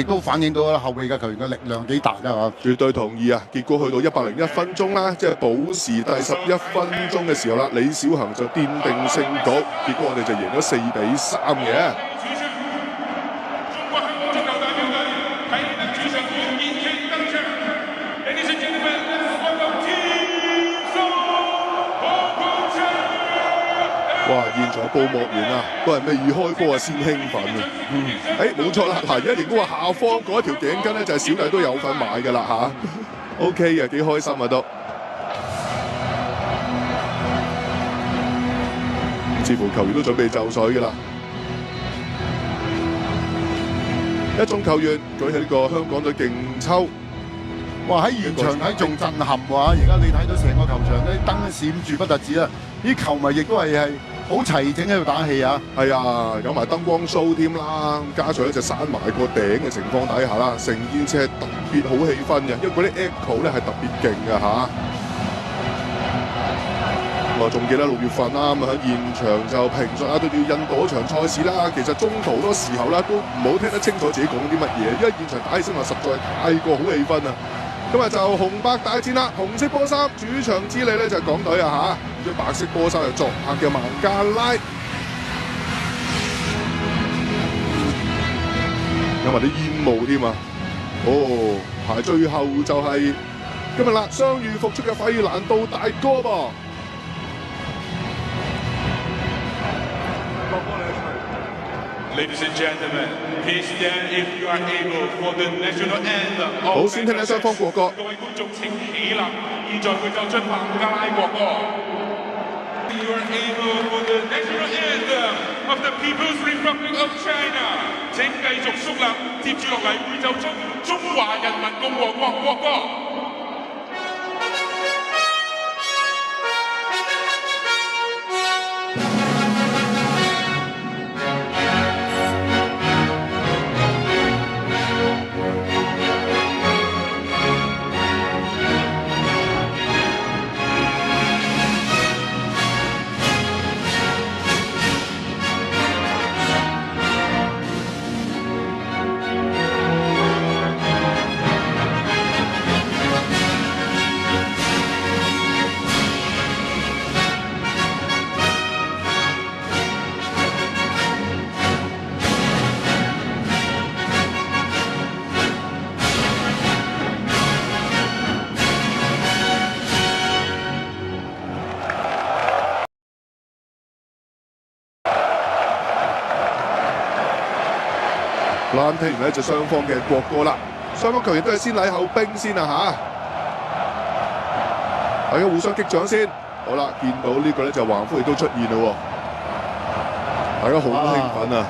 亦都反映到後備嘅球員嘅力量幾大啦嚇。絕對同意啊！結果去到101分鐘啦，即係補時第11分鐘嘅時候啦，李小恆就奠定勝局，結果我哋就贏咗4-3嘅。哇！現場報幕員啊，都係未開波啊先興奮啊！冇錯啦，嗱，而家連嗰個下方嗰一條頸巾咧，就係小弟都有份買㗎啦嚇。OK 嘅，幾開心啊都。似乎球員都準備就緒㗎啦。一眾球員舉起呢個香港隊勁抽。哇！喺現場睇仲震撼喎！而家你睇到成個球場啲燈閃住不特止啊！啲球迷亦都係好齊整喺度打氣啊！係啊，有埋燈光 show 添啦，加上咧就閂埋個頂嘅情況底下啦，成件事係特別好氣氛嘅，因為嗰啲 echo 咧係特別勁嘅嚇。我仲記得6月份啦，咁喺現場就評述對住印度嗰場賽事啦。其實中途好多時候啦都唔好聽得清楚自己講啲乜嘢，因為現場打起身話實在太過好氣氛啊！今日就紅白大戰啦，紅色波衫主場之利咧就係港隊啊嚇，白色波衫就作客嘅孟加拉，有埋啲煙霧添啊！排最後就係今日啦，傷愈復出嘅費蘭道大哥噃。Ladies and gentlemen, please stand if you are able for the national anthem. 好，先聽聽雙方國歌。各位觀眾請起立，現在會奏出孟加拉國歌。You are able for the national anthem of the People's Republic of China。請繼續肅立，接住落嚟會奏出中華人民共和國國歌。啱聽完咧就雙方嘅國歌啦，雙方球員都係先禮後兵先啊嚇，大家互相擊掌先。好啦，見到呢個咧就橫幅亦都出現咯喎，大家好興奮啊！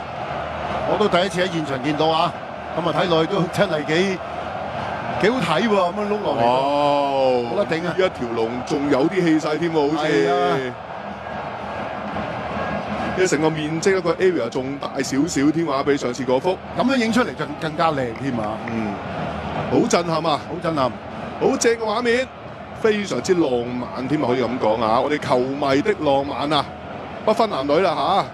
我都第一次喺現場見到啊，咁啊睇落去都真係幾好睇喎，咁樣碌落嚟，冇得頂啊！一條龍仲有啲氣勢添喎，好似。即係成個面積一個 area 仲大少少添啊，比上次嗰幅。咁樣影出嚟就更加靚添啊！好震撼啊！好震撼，好正嘅畫面，非常之浪漫添啊，可以咁講啊！我哋球迷的浪漫啊，不分男女啦嚇。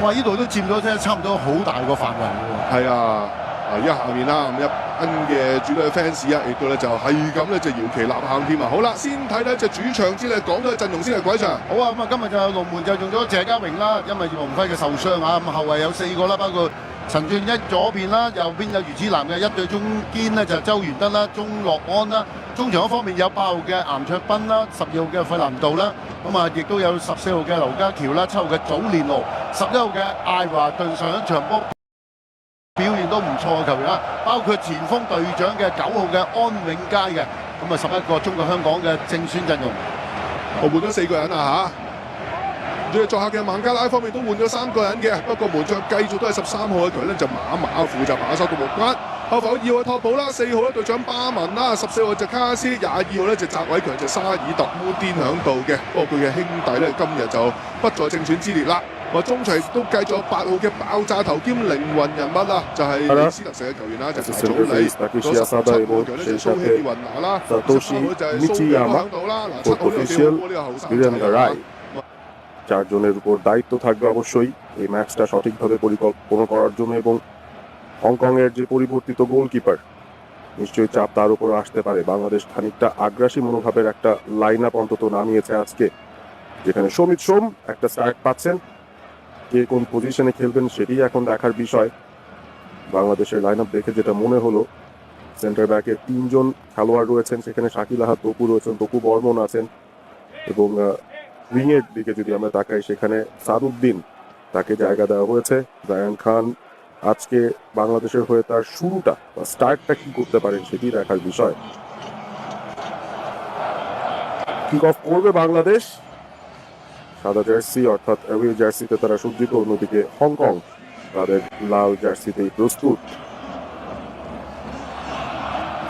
哇！呢度都佔咗差唔多好大個範圍喎。係啊，而家下面啦，咁一班嘅主隊嘅 fans 啊，亦都咧就係咁咧就搖旗吶喊添啊！好啦，先睇睇隻主場之利港隊陣容先係鬼場。好啊，咁啊今日就龍門就用咗謝家榮啦，因為葉鴻輝嘅受傷啊，咁後衞有4個啦，包括陳俊一左邊啦，右邊有余子南嘅一對中堅咧就周元德啦、鐘樂安啦。中場嗰方面有8號嘅顏卓彬啦、12號嘅費南道啦，咁啊亦都有14號嘅劉家喬啦、7號嘅祖連奴、11號嘅艾華頓上一場波表現都唔錯嘅球員啦，包括前鋒隊長嘅9號嘅安永佳嘅，咁啊11個中國香港嘅正選陣容。我換咗4個人啊嚇，作客嘅孟加拉方面都換咗3個人嘅，不過門將繼續都係13號嘅球員咧就馬負責把守到木關。後防2號嘅托普啦，4號咧隊長巴文啦，14號就卡斯，22號咧就澤偉強就沙爾特烏甸響度嘅，不過佢嘅兄弟咧今日就不在正選之列啦。話中場都繼續有8號嘅爆炸頭兼靈魂人物啦，就係李斯特城嘅球員啦，就係總理。嗰17號強咧就蘇希雲拿啦，18號就係蘇陽響度啦，嗱7號呢個幾好喎，呢個後生仔。চারজনের উপর দায়িত্ব থাকবে অবশ্যই এই ম্যাচটা সঠিকভাবে পরিকল্পনা করার জন্য, এবং হংকংয়ের যে পরিবর্তিত গোলকিপার নিশ্চয়ই চাপ তার উপর আসতে পারে। বাংলাদেশ খানিকটা আগ্রাসী মনোভাবের একটা লাইন আপ অন্তত নামিয়েছে আজকে, যেখানে সমিত সোম একটা স্টার্ট পাচ্ছেন। কে কোন পজিশনে খেলবেন সেটি এখন দেখার বিষয়। বাংলাদেশের লাইন আপ দেখে যেটা মনে হলো, সেন্টার ব্যাকে 3 জন খেলোয়াড় রয়েছেন, সেখানে শাকিল আহাদ তপু রয়েছেন, তপু বর্মন আছেন, এবং উইংয়ের দিকে যদি আমরা তাকাই সেখানে সাদউদ্দিন তাকে জায়গা দেওয়া হয়েছে। জায়ান খান আজকে বাংলাদেশের হয়ে তার শুরুটা বা স্টার্টটা কি করতে পারেন সেটি দেখার বিষয়। কিক অফ করবে বাংলাদেশ, সাদা জার্সি অর্থাৎ অ্যাওয়ে জার্সিতে তারা সজ্জিত, অন্যদিকে হংকং তাদের লাল জার্সিতেই প্রস্তুত।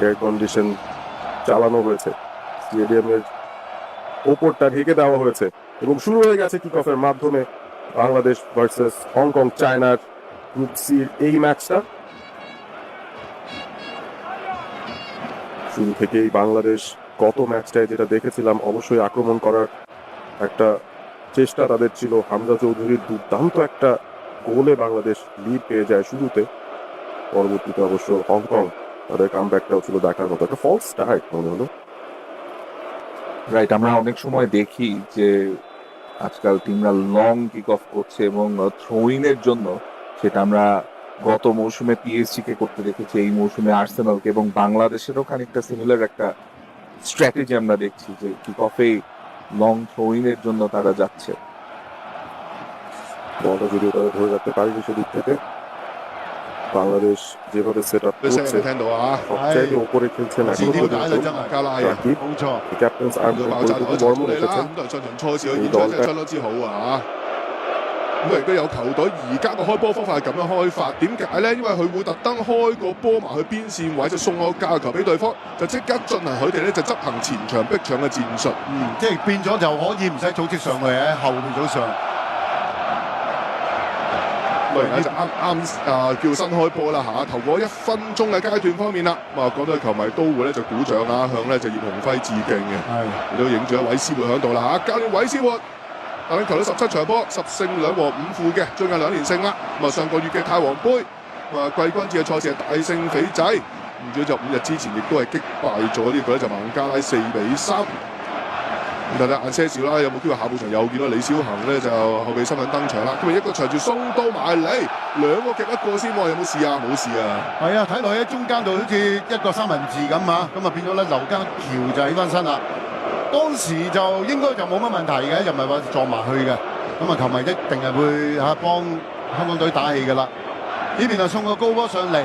এয়ার কন্ডিশন চালানো হয়েছে, স্টেডিয়ামের ওপরটা ঢেকে দেওয়া হয়েছে এবং শুরু হয়ে গেছে কিক অফের মাধ্যমে বাংলাদেশ ভার্সেস হংকং, চায়নার গ্রুপ সির এই ম্যাচটা। শুরু থেকেই বাংলাদেশ গত ম্যাচটায় যেটা দেখেছিলাম, অবশ্যই আক্রমণ করার একটা চেষ্টা তাদের ছিল। হামজা চৌধুরীর দুর্দান্ত একটা গোলে বাংলাদেশ লিড পেয়ে যায় শুরুতে, পরবর্তীতে অবশ্য হংকং তাদের কামব্যাকটাও ছিল দেখার মতো। একটা ফলস স্টার্ট মনে হলো। রাইট, আমরা অনেক সময় দেখি যে আজকাল টিমরা লং কিক অফ করছে এবং থ্রোইনের জন্য, সেটা আমরা গত মৌসুমে পিএসজি কে করতে দেখেছি, এই মৌসুমে আর্সেনালকে, এবং বাংলাদেশেরও খানিকটা সিমিলার একটা স্ট্র্যাটেজি আমরা দেখছি যে কিক অফে লং থ্রোইনের জন্য তারা যাচ্ছে। বলটা যদিও তারা ধরে রাখতে পারেনি সেদিক থেকে। বাংলাদেশ যেভাবে সেট আপ 你聲 করছে 有冇聽到啊？ সবচাইতে ওপরে খেলছেন 指標解啦，真係加拉啊！ রাকিব, 冇錯。 ক্যাপ্টেন আর 咁爆炸頭 তপু 就 বর্মন 出嚟啦， এসেছেন। 咁都係上場賽事嘅演出真係相當之好啊！咁亦都有球隊而家個開波方法係咁樣開法，點解呢？因為佢會特登開個波埋去邊線位，就送個架球俾對方，就即刻進行佢哋咧就執行前場逼搶嘅戰術。即係變咗就可以唔使組織上去喺後邊組上。當然啦，就啱叫新開波啦嚇，頭嗰1分鐘嘅階段方面啦，咁啊廣東嘅球迷都會咧就鼓掌啊，向咧就葉鴻輝致敬嘅，係亦都影住一位斯活喺度啦嚇，教練韋斯活。帶領球隊17場波，10勝2和5負嘅，最近2連勝啦。咁啊上個月嘅泰皇杯，咁啊季軍戰嘅賽事係大勝斐濟，唔少就5日之前亦都係擊敗咗呢個咧就孟加拉4-3。咁睇睇晏些少啦，有冇機會下半場又見到李霄恒咧就後備身份登場啦？咁啊一個長傳送到埋嚟，兩個夾一個先喎，有冇試啊？冇試啊！係啊，睇落喺中間度好似一個三文治咁啊，咁啊變咗咧劉家橋就起翻身啦。當時就應該就冇乜問題嘅，又唔係話撞埋去嘅。咁啊，球迷一定係會幫香港隊打氣㗎啦。呢邊啊送個高波上嚟，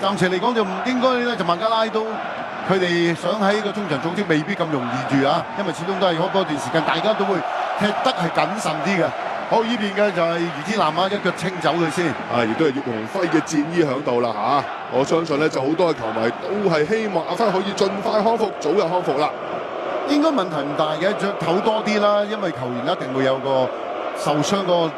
暫時嚟講就唔應該咧，就孟加拉都佢哋想喺個中場組織未必咁容易住啊，因為始終都係開波段時間，大家都會踢得係謹慎啲嘅。好，呢邊嘅就係余之南啊，一腳清走佢先。亦都係葉鴻輝嘅戰衣喺度啦嚇，我相信咧就好多嘅球迷都係希望阿輝可以盡快康復，早日康復啦。應該問題唔大嘅，着唞多啲啦，因為球員一定會有個受傷個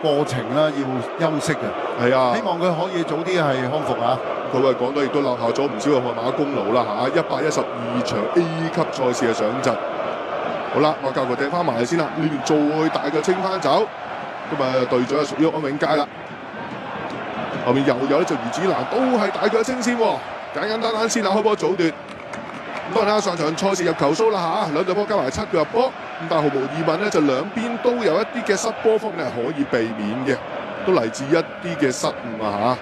過程啦，要休息嘅。係啊，希望佢可以早啲係康復啊！佢話講到亦都立下咗唔少嘅汗馬功勞啦嚇，112場 A 級賽事嘅上陣。好啦，我教佢掟翻埋先啦，呢邊再大腳清翻走，咁啊隊長係屬於安永佳啦。後面又有咧就余子蘭都係大腳清先喎，簡簡單單先啦，開波早段。當然啦，上場賽事入球數啦嚇，兩隊波加埋7腳入波，咁但係毫無疑問咧，就兩邊都有一啲嘅失波方面係可以避免嘅，都嚟自一啲嘅失誤啊嚇。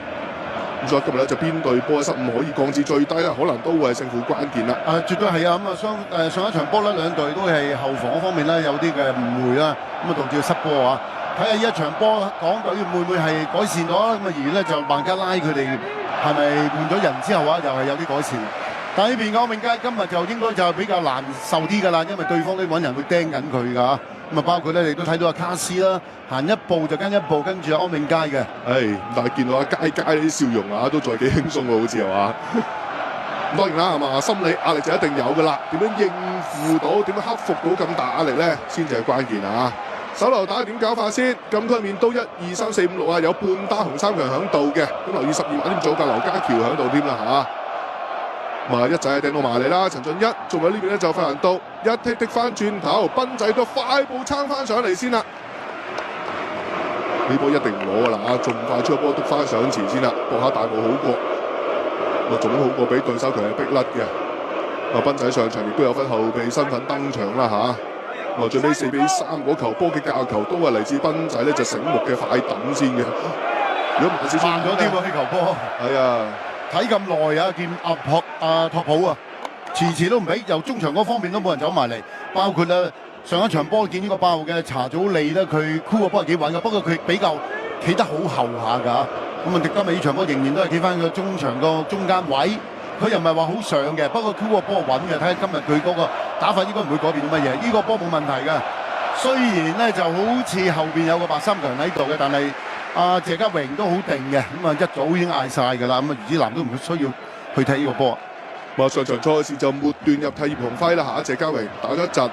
咁所以今日咧就邊隊波嘅失誤可以降至最低咧，可能都會係勝負關鍵啦。絕對係啊！咁啊上一場波咧，兩隊都係後防嗰方面咧有啲嘅誤會啦，咁啊導致失波啊！睇下呢一場波港隊會唔會係改善咗？咁啊而咧就孟加拉佢哋係咪換咗人之後啊，又係有啲改善？但係呢邊嘅歐永佳今日就應該就比較難受啲㗎啦，因為對方都揾人會釘緊佢㗎。咁啊包括咧你都睇到阿卡斯啦，行一步就跟一步，跟住阿安永佳嘅。但係見到阿佳佳啲笑容啊，都仲係幾輕鬆喎，好似係嘛？咁當然啦，係嘛，心理壓力就一定有㗎啦。點樣應付到，點樣克服到咁大壓力咧，先至係關鍵啊！手榴彈點搞法先？禁區面都1、2、3、4、5、6啊，有半打紅三強喺度嘅。咁留意12碼點組架劉家橋喺度添啦嚇。咁啊一仔掟到埋嚟啦，陳俊一，仲有呢邊咧就費蘭道一踢翻轉頭，斌仔都快步撐翻上嚟先啦。呢波一定唔攞噶啦，盡快出個波篤翻上前先啦，搏下大霧好過，總好過俾對手強係逼甩嘅。斌仔上場亦都有份後備身份登場啦嚇。最尾4比3嗰球波嘅教球都係嚟自斌仔咧，就醒目嘅快揼先嘅。如果慢少少慢咗啲喎呢球波。係啊，睇咁耐啊，見托普啊，遲都唔俾，由中場嗰方面都冇人走埋嚟，包括咧上一場波見呢個8號嘅查祖利咧，佢箍個波係幾穩嘅，不過佢比較企得好後下㗎。咁啊，今日呢場波仍然都係企翻個中場個中間位，佢又唔係話好上嘅，不過箍個波穩嘅。睇下今日佢嗰個打法應該唔會改變到乜嘢，呢個波冇問題嘅。雖然咧就好似後邊有個白三強喺度嘅，但係謝家榮都好定嘅，咁啊一早已經嗌晒㗎啦，咁啊余子南都唔需要去踢呢個波。上場賽事就末段入替葉鴻輝啦嚇，謝家榮打咗一陣。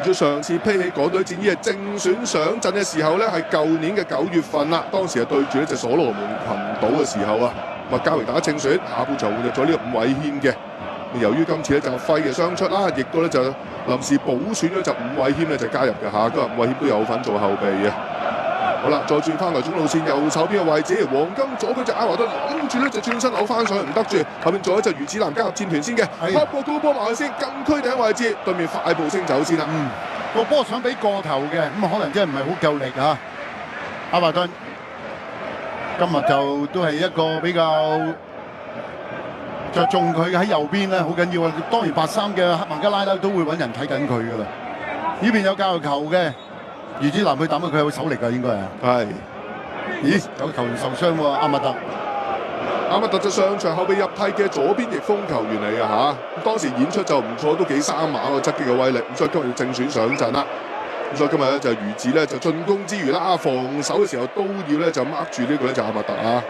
咗上次披起港隊戰衣係正選上陣嘅時候咧，係舊年嘅9月份啦，當時係對住一隻所羅門群島嘅時候啊，家榮打正選，下半場換入咗呢個伍偉軒嘅。由於今次咧就輝嘅傷出啦，亦都咧就臨時補選咗就伍偉軒咧就加入嘅嚇，今日伍偉軒都有份做後備嘅。好啦，再轉翻嚟中路線右手邊嘅位置，黃金左嗰隻艾華頓諗住咧就轉身扭翻上去唔得住，後面仲有一隻余子南加入戰團先嘅，拍個高波埋去先，禁區頂位置，對面快步升走先啦。個波想俾過頭嘅，咁可能真係唔係好夠力嚇。艾華頓今日就都係一個比較着重佢喺右邊咧，好緊要啊！當然83嘅黑孟加拉都會揾人睇緊佢噶啦。呢邊有教球嘅。余子南去抌佢有手力㗎，應該係。咦，有球員受傷喎，阿密特。阿密特就上場後備入替嘅左邊翼鋒球員嚟㗎嚇。當時演出就唔錯，都幾生猛個側擊嘅威力。咁所以今日要正選上陣啦。咁所以今日咧就余子咧就進攻之餘啦，防守嘅時候都要咧就 mark 住呢個咧就阿密特啊。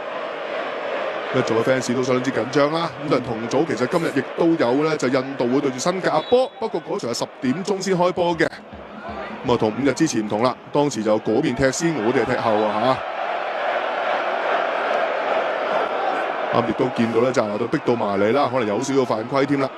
一組嘅 fans 都相當之緊張啦。咁但係同組其實今日亦都有咧就印度會對住新加坡，不過嗰場係10點鐘先開波嘅。咁啊，同5日之前唔同啦，當時就嗰邊踢先，我哋係踢後啊嚇。亦都見到咧，就話到逼到埋嚟啦，可能有少少犯規添啦。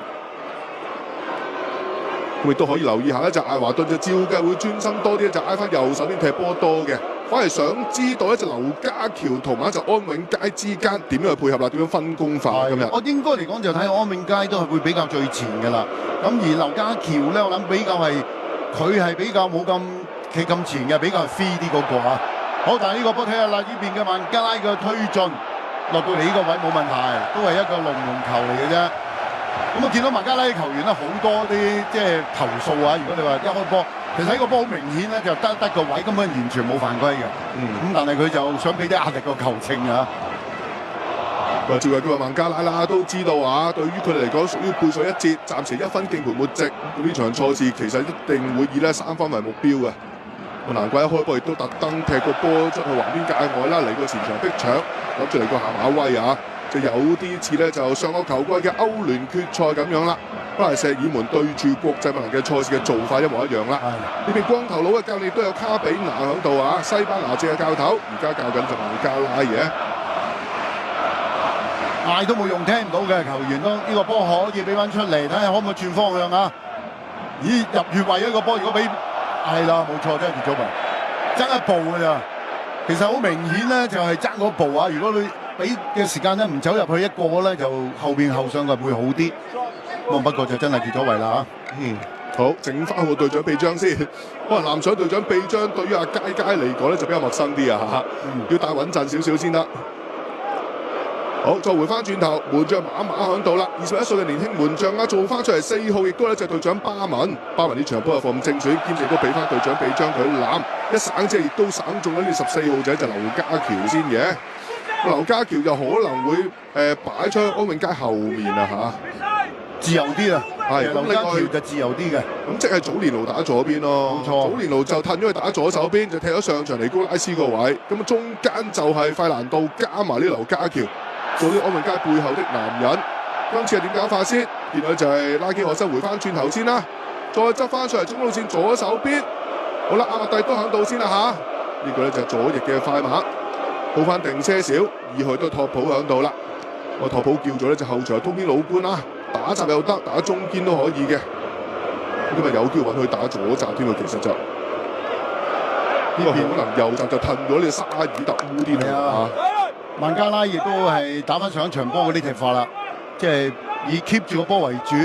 咁亦都可以留意下咧，就艾華頓就照計會專心多啲，就挨翻右手邊踢波多嘅。反而想知道咧，就劉家喬同埋就安永佳之間點樣去配合啦，點樣分工法今日？我應該嚟講就睇安永佳都係會比較最前嘅啦。咁而劉家喬咧，我諗比較係。佢係比較冇咁企咁前嘅，比較係 free 啲嗰個啊。好，但係呢個波睇下啦，呢邊嘅孟加拉嘅推進落到嚟呢個位冇問題，都係一個龍門球嚟嘅啫。咁我見到孟加拉嘅球員咧好多啲即係投訴啊。如果你話一開波，其實呢個波好明顯咧就得個位，根本完全冇犯規嘅。咁但係佢就想俾啲壓力個球證啊。照計佢話孟加拉啦都知道啊，對於佢哋嚟講屬於背水一節，暫時1分敬陪末席。呢場賽事其實一定會以咧3分為目標嘅。難怪一開波亦都特登踢個波出去橫邊界外啦，嚟個前場逼搶，諗住嚟個下馬威啊！就有啲似咧就上個球季嘅歐聯決賽咁樣啦。巴黎聖日耳門對住國際米蘭嘅賽事嘅做法一模一樣啦。呢邊光頭佬嘅教練都有卡比拿喺度啊，西班牙籍嘅教頭，而家教緊就孟加拉嘅。嗌都冇用，聽唔到嘅球員咯。呢個波可以俾翻出嚟，睇下可唔可以轉方向啊？咦，入越位呢個波，如果俾係啦，冇錯，真係跌咗步，爭一步㗎咋。其實好明顯咧，就係爭嗰步啊！如果你俾嘅時間咧唔走入去一個咧，就後邊後上嘅會好啲。咁不過就真係跌咗位啦嚇。好，整翻個隊長臂章先。可能藍水隊長臂章對於阿佳佳嚟講咧就比較陌生啲啊嚇，要帶穩陣少少先得。好，再回翻轉頭，門將馬喺度啦，21歲嘅年輕門將啊，做翻出嚟4號，亦都咧就隊長巴文呢場波又放正選，兼亦都俾翻隊長臂章佢攬，一省即係亦都省中咗呢14號仔就劉家喬先嘅。劉家喬就可能會擺出安永佳後面啊嚇，自由啲啊，係劉家喬就自由啲嘅，咁即係祖連奴打左邊咯，冇錯，祖連奴就褪咗去打左手邊，就踢咗上場尼高拉斯個位，咁中間就係費蘭道加埋呢劉家喬。做啲安永佳背後的男人，今次係點搞法先？原來就係拉基荷森回翻轉頭先啦，再執翻上嚟中路線左手邊。好啦，阿麥蒂都喺度先啦嚇，呢個咧就係左翼嘅快馬，好翻定些少。2號都托普喺度啦，個托普叫咗咧就後場通邊老官啦，打閘又得，打中堅都可以嘅。今日有機會揾佢打左閘添啊，其實就不過可能右閘就褪咗呢個沙爾特烏啲係啊孟加拉亦都係打翻上一場波嗰啲踢法啦，即係以 keep 住個波為主。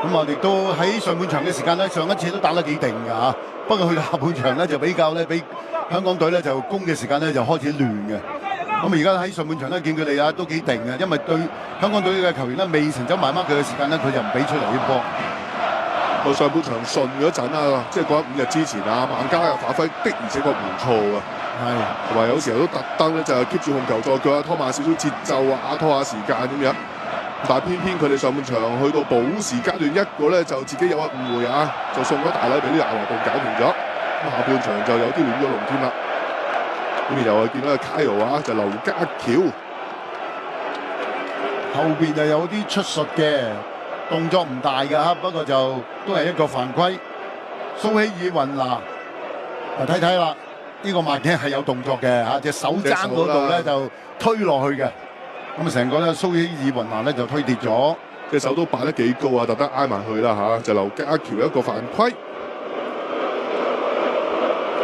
咁我哋都喺上半場嘅時間咧，上一次都打得幾定㗎嚇。不過去到下半場咧，就比較咧，比香港隊咧就攻嘅時間咧就開始亂嘅。咁而家喺上半場咧見佢哋啊都幾定嘅，因為對香港隊嘅球員咧未成走埋掹佢嘅時間咧，佢就唔俾出嚟啲波。我上半場順嗰陣啊，即係講5日之前啊，孟加拉嘅發揮的而且確唔錯啊。係，同埋有時候都特登咧就 keep 住控球在腳啊，拖慢少少節奏啊，拖下時間咁樣。但係偏偏佢哋上半場去到補時階段，一個咧就自己有個誤會啊，就送咗大禮俾呢個亞華頓搞掂咗。咁下半場就有啲亂咗龍添啦。呢邊又係見到個卡羅啊，就劉家橋後邊就有啲出術嘅動作唔大㗎嚇，不過就都係一個犯規。蘇希爾雲拿，睇睇啦，呢個慢鏡係有動作嘅嚇，隻手踭嗰度咧就推落去嘅。咁成個咧蘇希爾雲拿咧就推跌咗，隻手都擺得幾高啊，特登挨埋去啦嚇，就劉家橋一個犯規，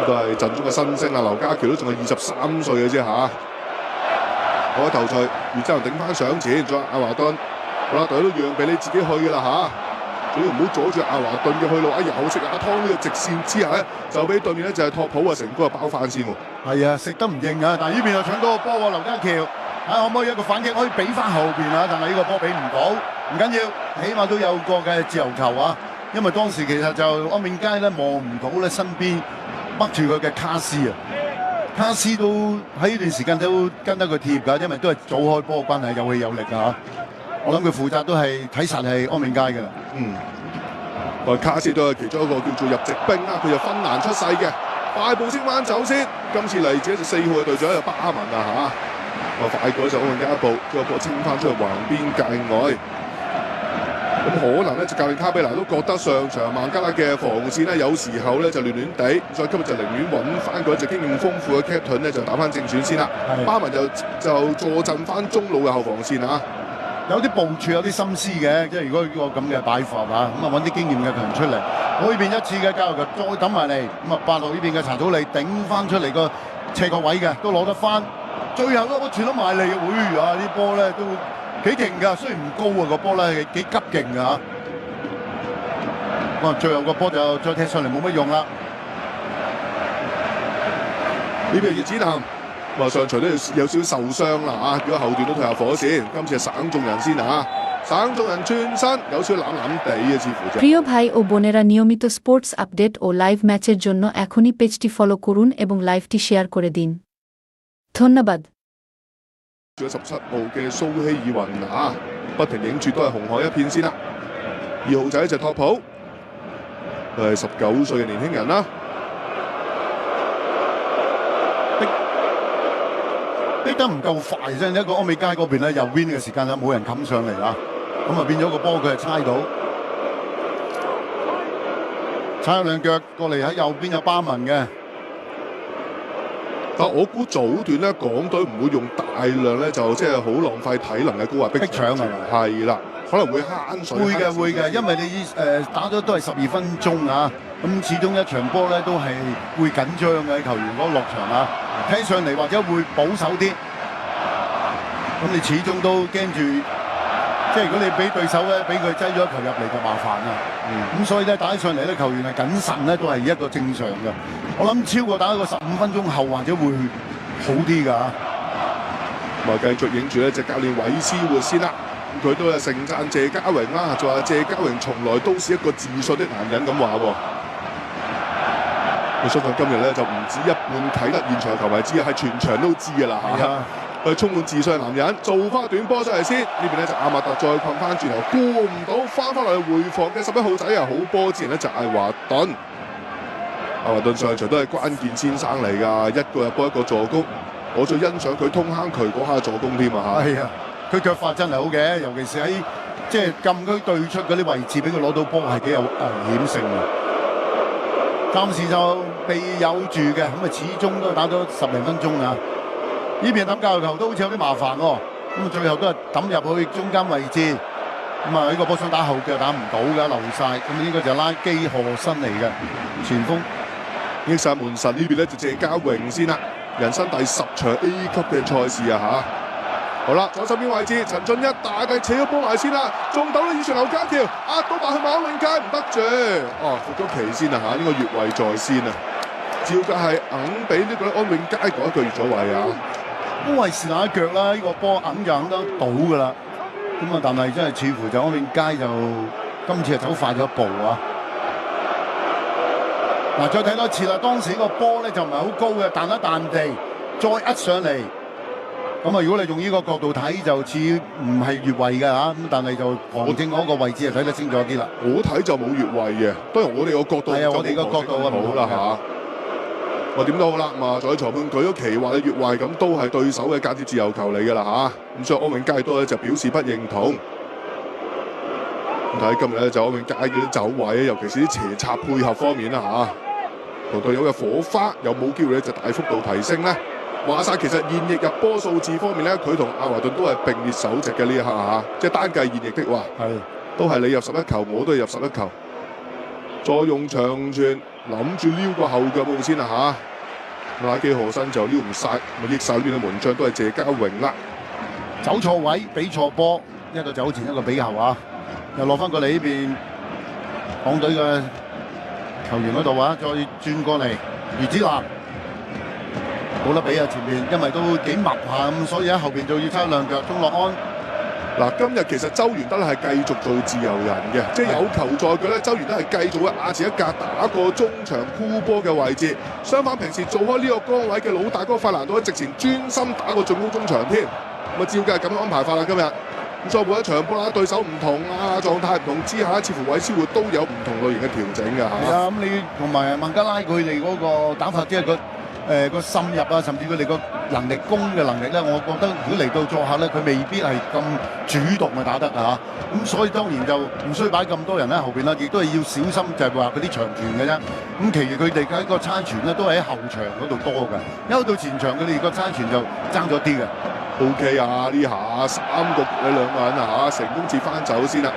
都係陣中嘅新星啊！劉家橋都仲係23歲嘅啫嚇，好一頭槌，然之後頂翻上前，再阿華頓，好啦，隊都讓俾你自己去嘅啦嚇，最要唔好阻住阿華頓嘅去路啊！又食阿湯呢個直線之下咧，就俾對面咧就係托普啊成功啊包翻先喎。係啊，食得唔應啊！但係呢邊又搶到個波喎，劉家橋。可唔可以一個反擊可以俾翻後邊啊？但係呢個波俾唔到，唔緊要，起碼都有個嘅自由球啊！因為當時其實就安面街咧望唔到咧身邊掹住佢嘅卡斯啊，卡斯都喺呢段時間都跟得佢貼㗎，因為都係早開波關係，有氣有力啊！我諗佢負責都係睇實係安面街㗎啦。卡斯都係其中一個叫做入籍兵啊，佢就芬蘭出世嘅，快步升翻走先。今次嚟自4號嘅隊長就巴文啊嚇。快過就安面街一步，將個波清翻出去橫邊界外。咁可能咧，就教練卡比拿都覺得上場孟加拉嘅防線咧，有時候咧就亂亂地，所以今日就寧願揾翻嗰隻經驗豐富嘅 Captain 咧，就打翻正選先啦。巴文就坐鎮翻中路嘅後防線啊。有啲部署有啲心思嘅，即係如果呢個咁嘅擺法啊，咁啊揾啲經驗嘅球員出嚟，呢邊一次嘅交流球再抌埋嚟，咁啊8號呢邊嘅查祖利頂翻出嚟個斜角位嘅，都攞得翻。最後一個傳咗埋嚟，會啊！啲波咧都幾勁㗎，雖然唔高啊個波咧幾急勁㗎嚇。哇！最後個波就再踢上嚟冇乜用啦。呢邊葉子南話上場都有少少受傷啦嚇，如果後段都退下火線，今次係省眾人先啊！省眾人轉身有少少攬攬地啊，似乎就。প্রিয় ভাই ও বোনেরা নিয়মিত স্পোর্টস আপডেট ও লাইভ ম্যাচের জন্য এখনই পেজটি ফলো করুন এবং লাইভটি শেয়ার করে দিন ধন্যবাদ。仲有17號嘅蘇希爾雲拿，不停影住都係紅海一片先啦。2號仔就托普，佢係19歲嘅年輕人啦。逼得唔夠快啫，一個安美街嗰邊咧右邊嘅時間咧冇人冚上嚟啊，咁啊變咗個波佢係猜到，踩咗兩腳過嚟喺右邊有巴文嘅。但我估早段咧，港隊唔會用大量咧，就即係好浪費體能嘅高壓逼搶係咪？係啦，可能會慳水。會嘅會嘅，因為你打咗都係12分鐘啊，咁始終一場波咧都係會緊張嘅球員嗰落場啊，睇上嚟或者會保守啲，咁你始終都驚住，即係如果你俾對手咧俾佢擠咗一球入嚟就麻煩啦。咁所以咧打起上嚟咧球員係謹慎咧都係一個正常嘅。我諗超過打一個15分鐘後或者會好啲㗎。咁啊繼續影住咧隻教練韋斯活先啦，佢都係盛讚謝家榮啦，就話謝家榮從來都是一個自信的男人咁話喎。我相信今日咧就唔止一半啟德現場球迷知，係全場都知㗎啦嚇。佢充滿自信嘅男人，做翻短波出嚟先。呢邊咧就阿馬特再困翻轉頭，過唔到，翻嚟回防嘅11號仔啊，好波之前咧就艾華頓。艾華頓上場都係關鍵先生嚟㗎，一個入波一個助攻。我最欣賞佢通坑渠嗰下助攻添啊嚇。係啊，佢腳法真係好嘅，尤其是喺即係禁區對出嗰啲位置，俾佢攞到波係幾有危險性嘅。暫時就未有住嘅，咁啊始終都打咗10零分鐘啊。呢邊抌教球都好似有啲麻煩喎，咁最後都係抌入去中間位置，咁啊呢個波想打後腳打唔到㗎，流晒，咁呢個就拉基荷新嚟嘅前鋒。益晒門神呢邊咧就謝家榮先啦，人生第10場 A 級嘅賽事啊嚇。好啦，左手邊位置陳俊一大計扯咗波埋先啦，中到啦以上劉家橋壓到埋去馬永佳唔得住，哦復咗旗先啊嚇，呢個越位在先啊，照計係硬俾呢個安永佳嗰一腳越咗位啊。都係試下一腳啦，呢個波硬就硬得到㗎啦。咁啊，但係真係似乎就安永佳就今次係走快咗一步啊！嗱，再睇多一次啦，當時個波咧就唔係好高嘅，彈一彈地，再一上嚟。咁啊，如果你用呢個角度睇，就似唔係越位嘅嚇，咁但係就旁正嗰個位置就睇得清楚啲啦。我睇就冇越位嘅，當然我哋個角度係啊，我哋個角度啊好啦嚇。我點都好啦，嘛在裁判舉咗旗話你越位，咁都係對手嘅間接自由球嚟㗎啦嚇。咁所以安永佳都咧就表示不認同。咁睇今日咧就安永佳嘅走位，尤其是啲斜插配合方面啦嚇，同隊友嘅火花有冇機會咧就大幅度提升咧？話晒其實現役入波數字方面咧，佢同阿華頓都係並列首席嘅呢一刻嚇，即係單計現役的話，都係你入11球，我都係入11球。再用長傳諗住撩個後腳步先啦嚇，拉基何身就撩唔晒，咪益晒呢邊嘅門將都係謝家榮啦。走錯位，俾錯波，一個走前，一個俾後啊！又落翻過嚟呢邊港隊嘅球員嗰度啊，再轉過嚟余子南。冇得比啊！前面因為都幾密下咁，所以喺後邊就要差兩腳。鐘樂安嗱，今日其實周元德係繼續做自由人嘅，即係有球在佢咧，周元德係繼續會壓前一格打個中場箍波嘅位置。相反，平時做開呢個崗位嘅老大哥費蘭多直前專心打個進攻中場添。咁啊，照計係咁樣安排法啦，今日。咁所以每一場波啦，對手唔同啊，狀態唔同之下，似乎韋斯活都有唔同類型嘅調整㗎嚇。係啊，咁你同埋孟加拉佢哋嗰個打法，即係個滲入啊，甚至佢哋個能力攻嘅能力咧，我覺得如果嚟到作客咧，佢未必係咁主動去打得啊。咁所以當然就唔需要擺咁多人喺後邊啦，亦都係要小心就係話嗰啲長傳嘅啫。咁其餘佢哋嘅一個差傳咧，都係喺後場嗰度多嘅，一去到前場佢哋個差傳就爭咗啲嘅。O.K. 啊，呢下3個兩個人啊嚇，成功接翻走先啦。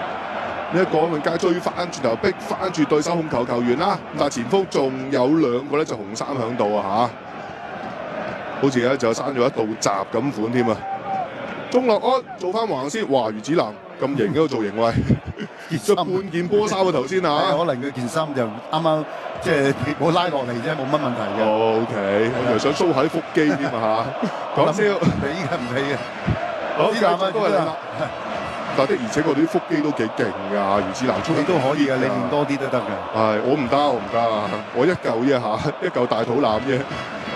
呢一個安永佳追翻轉頭逼翻住對手控球球員啦，但係前鋒仲有2個咧就紅衫響度啊嚇，好似咧就生咗一道閘咁款添啊！鐘樂安做翻橫先，哇！余子南咁型嘅個造型喂，着半件波衫啊頭先啊，可能佢件衫就啱啱即係冇拉落嚟啫，冇乜問題嘅。O.K. 我以為想 show 下啲腹肌添啊嚇，講笑，俾嘅唔俾嘅。好，繼續都係你啦。但的而且確啲腹肌都幾勁㗎，余子南出你都可以嘅，你練多啲都得㗎。係，我唔得啊！我一嚿啫嚇，一嚿大肚腩啫。